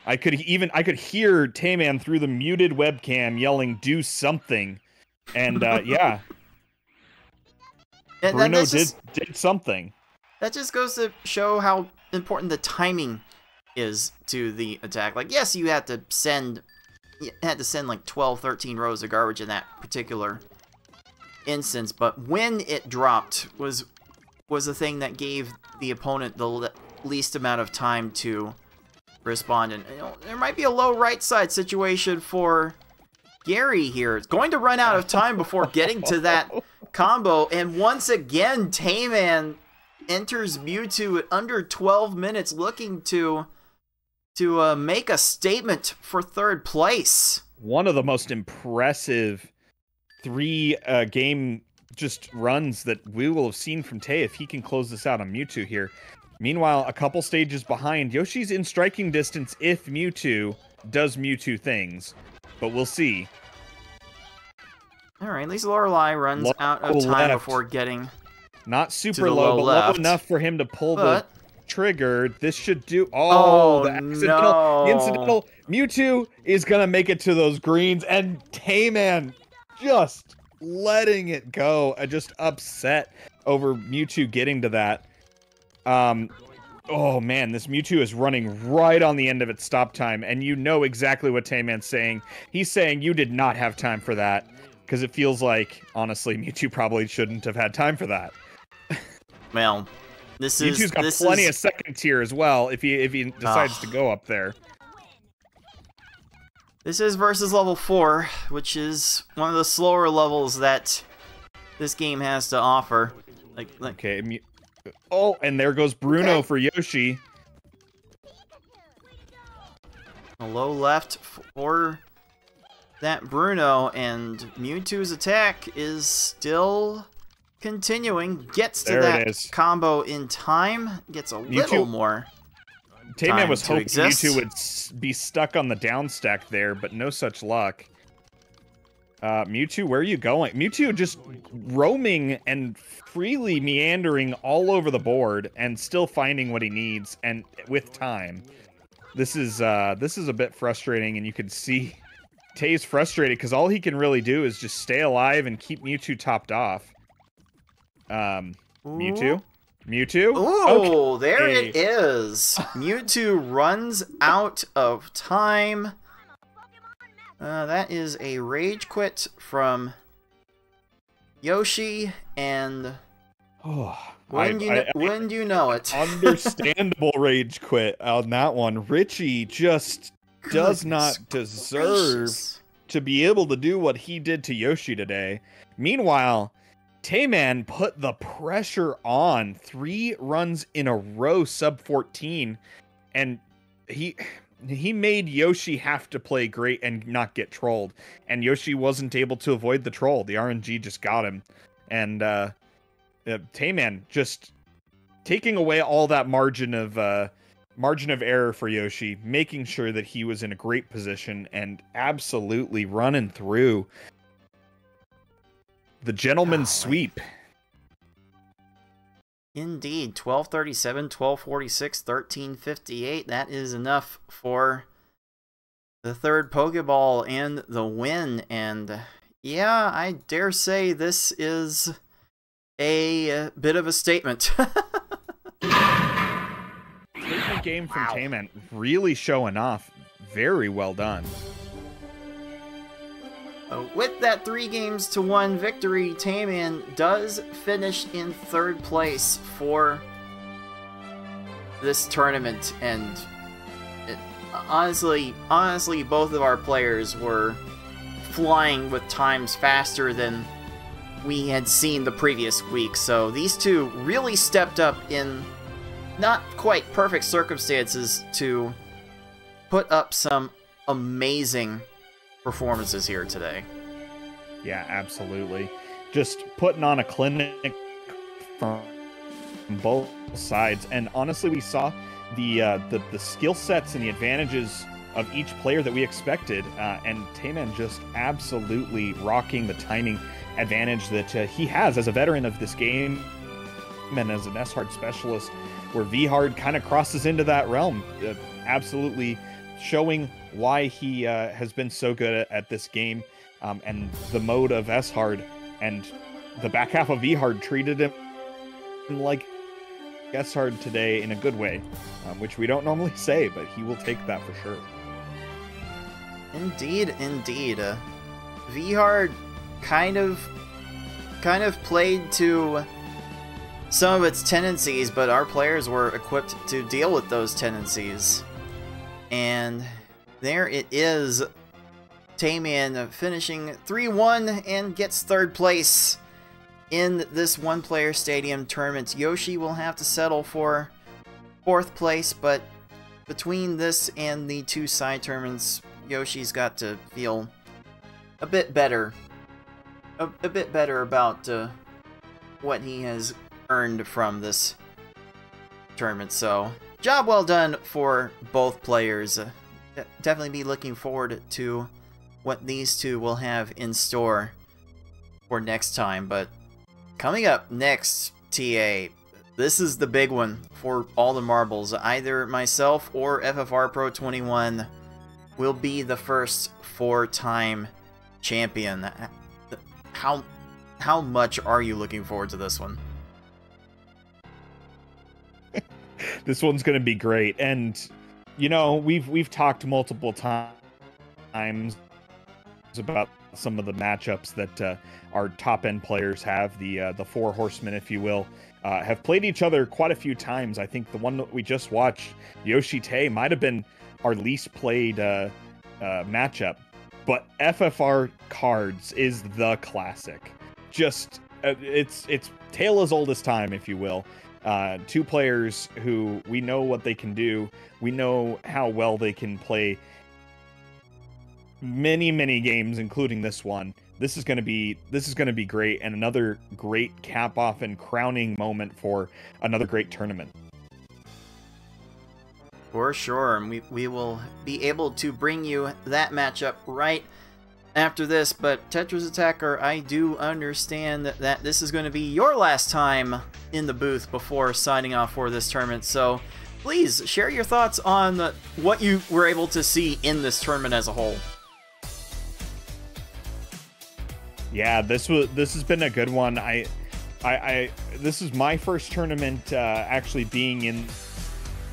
I could hear TaymanND through the muted webcam yelling, "Do something!" And yeah, Bruno did something. That just goes to show how important the timing is to the attack. Like, yes, you had to send like 12, 13 rows of garbage in that particular instance, but when it dropped was the thing that gave the opponent the least amount of time to respond. And you know, there might be a low right side situation for Gary here. It's going to run out of time before getting to that combo, and once again TaymanND enters Mewtwo at under 12 minutes, looking to make a statement for 3rd place. One of the most impressive 3 game just runs that we will have seen from Tay if he can close this out on Mewtwo here. Meanwhile, a couple stages behind, Yoshi's in striking distance if Mewtwo does Mewtwo things, but we'll see. All right, at least Lorelei runs out of time before getting not super low, but low enough for him to pull the trigger. This should do. Oh, the accidental, the incidental. Mewtwo is gonna make it to those greens, and TaymanND just letting it go. Just upset over Mewtwo getting to that. Oh man, this Mewtwo is running right on the end of its stop time, and you know exactly what TaymanND's saying. He's saying you did not have time for that, because it feels like, honestly, Mewtwo probably shouldn't have had time for that. Well, Mewtwo's got plenty of second tier as well if he decides to go up there. This is versus level 4, which is one of the slower levels that this game has to offer. Okay, oh, and there goes Bruno for Yoshi. A low left for that Bruno, and Mewtwo's attack is still continuing. Gets to that combo in time. Gets a little more. TaymanND was hoping Mewtwo would be stuck on the down stack there, but no such luck. Mewtwo, where are you going? Mewtwo just roaming and freely meandering all over the board and still finding what he needs and with time. This is a bit frustrating, and you can see Tay's frustrated because all he can really do is just stay alive and keep Mewtwo topped off. Mewtwo? Mewtwo? Ooh, okay. There it is. Mewtwo runs out of time. That is a rage quit from Yoschi, and wouldn't you know it? Understandable rage quit on that one. Richie just does not deserve to be able to do what he did to Yoschi today. Meanwhile, TaymanND put the pressure on 3 runs in a row sub 14, and he made Yoschi have to play great and not get trolled, and Yoschi wasn't able to avoid the troll. The RNG just got him, and TaymanND just taking away all that margin of error for Yoschi, making sure that he was in a great position and absolutely running through the gentleman's sweep. Indeed, 1237, 1246, 1358. That is enough for the 3rd Pokeball and the win. And yeah, I dare say this is a bit of a statement. Great game from TaymanND, really showing off. Very well done. With that 3-1 victory, TaymanND does finish in 3rd place for this tournament, and honestly, both of our players were flying with times faster than we had seen the previous week. So these two really stepped up in not quite perfect circumstances to put up some amazing performances here today. Yeah, absolutely. Just putting on a clinic from both sides, and honestly, we saw the skill sets and the advantages of each player that we expected, and TaymanND just absolutely rocking the timing advantage that he has as a veteran of this game and as an S-Hard specialist, where V-Hard kind of crosses into that realm, absolutely showing why he has been so good at this game, and the mode of S-Hard, and the back half of V-Hard treated him like S-Hard today in a good way, which we don't normally say, but he will take that for sure. Indeed. V-Hard kind of played to some of its tendencies, but our players were equipped to deal with those tendencies. And there it is. TaymanND finishing 3-1 and gets 3rd place in this one-player stadium tournament. Yoschi will have to settle for 4th place, but between this and the 2 side tournaments, Yoshi's got to feel a bit better. A bit better about what he has earned from this tournament. So, job well done for both players. Definitely be looking forward to what these two will have in store for next time. But coming up next, TA, this is the big one for all the marbles. Either myself or FFR Pro 21 will be the first 4-time champion. How much are you looking forward to this one? This one's going to be great, and you know, we've talked multiple times about some of the matchups that our top end players have. The 4 horsemen, if you will, have played each other quite a few times. I think the one that we just watched, Yoschi Tay, might have been our least played matchup, but FFR cards is the classic. Just it's tale as old as time, if you will. 2 players who we know what they can do. We know how well they can play many games, including this one. This is going to be great, and another great cap off and crowning moment for another great tournament. For sure, and we will be able to bring you that matchup right after this, but Tetris Attacker, I do understand that this is going to be your last time in the booth before signing off for this tournament, so please share your thoughts on what you were able to see in this tournament as a whole. Yeah, this has been a good one. This is my first tournament actually being in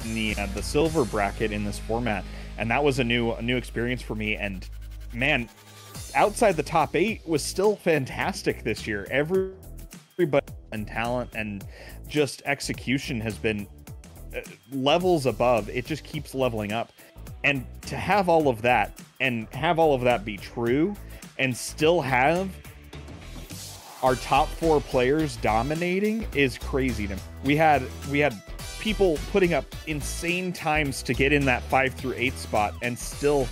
the silver bracket in this format, and that was a new experience for me. And man, outside the top 8 was still fantastic this year. Everybody and talent and just execution has been levels above. It just keeps leveling up, and to have all of that be true and still have our top 4 players dominating is crazy to me. We had people putting up insane times to get in that 5 through 8 spot, and still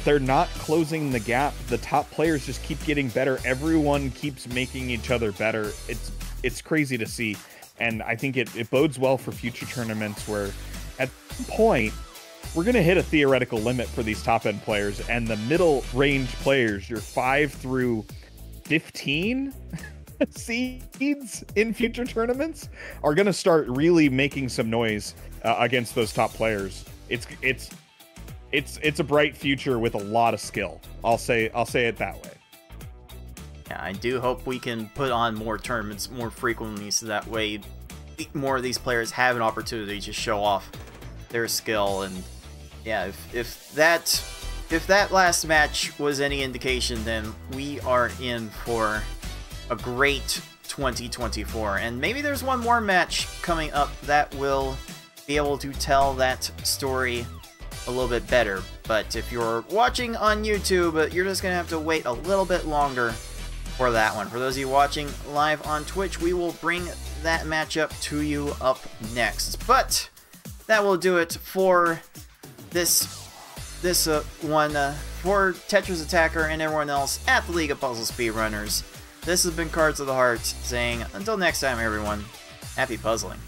they're not closing the gap. The top players just keep getting better. Everyone keeps making each other better. It's crazy to see, and I think it bodes well for future tournaments where at some point we're going to hit a theoretical limit for these top end players, and the middle range players, your 5 through 15 seeds in future tournaments, are going to start really making some noise against those top players. It's a bright future with a lot of skill. I'll say it that way. Yeah, I do hope we can put on more tournaments more frequently, so that way more of these players have an opportunity to show off their skill. And yeah, if that last match was any indication, then we are in for a great 2024. And maybe there's one more match coming up that will be able to tell that story a little bit better. But if you're watching on YouTube, you're just going to have to wait a little bit longer for that one. For those of you watching live on Twitch, we will bring that matchup to you up next. But that will do it for this one, for Tetris Attacker and everyone else at the League of Puzzle Speedrunners. This has been Cards of the Heart saying, until next time everyone, happy puzzling.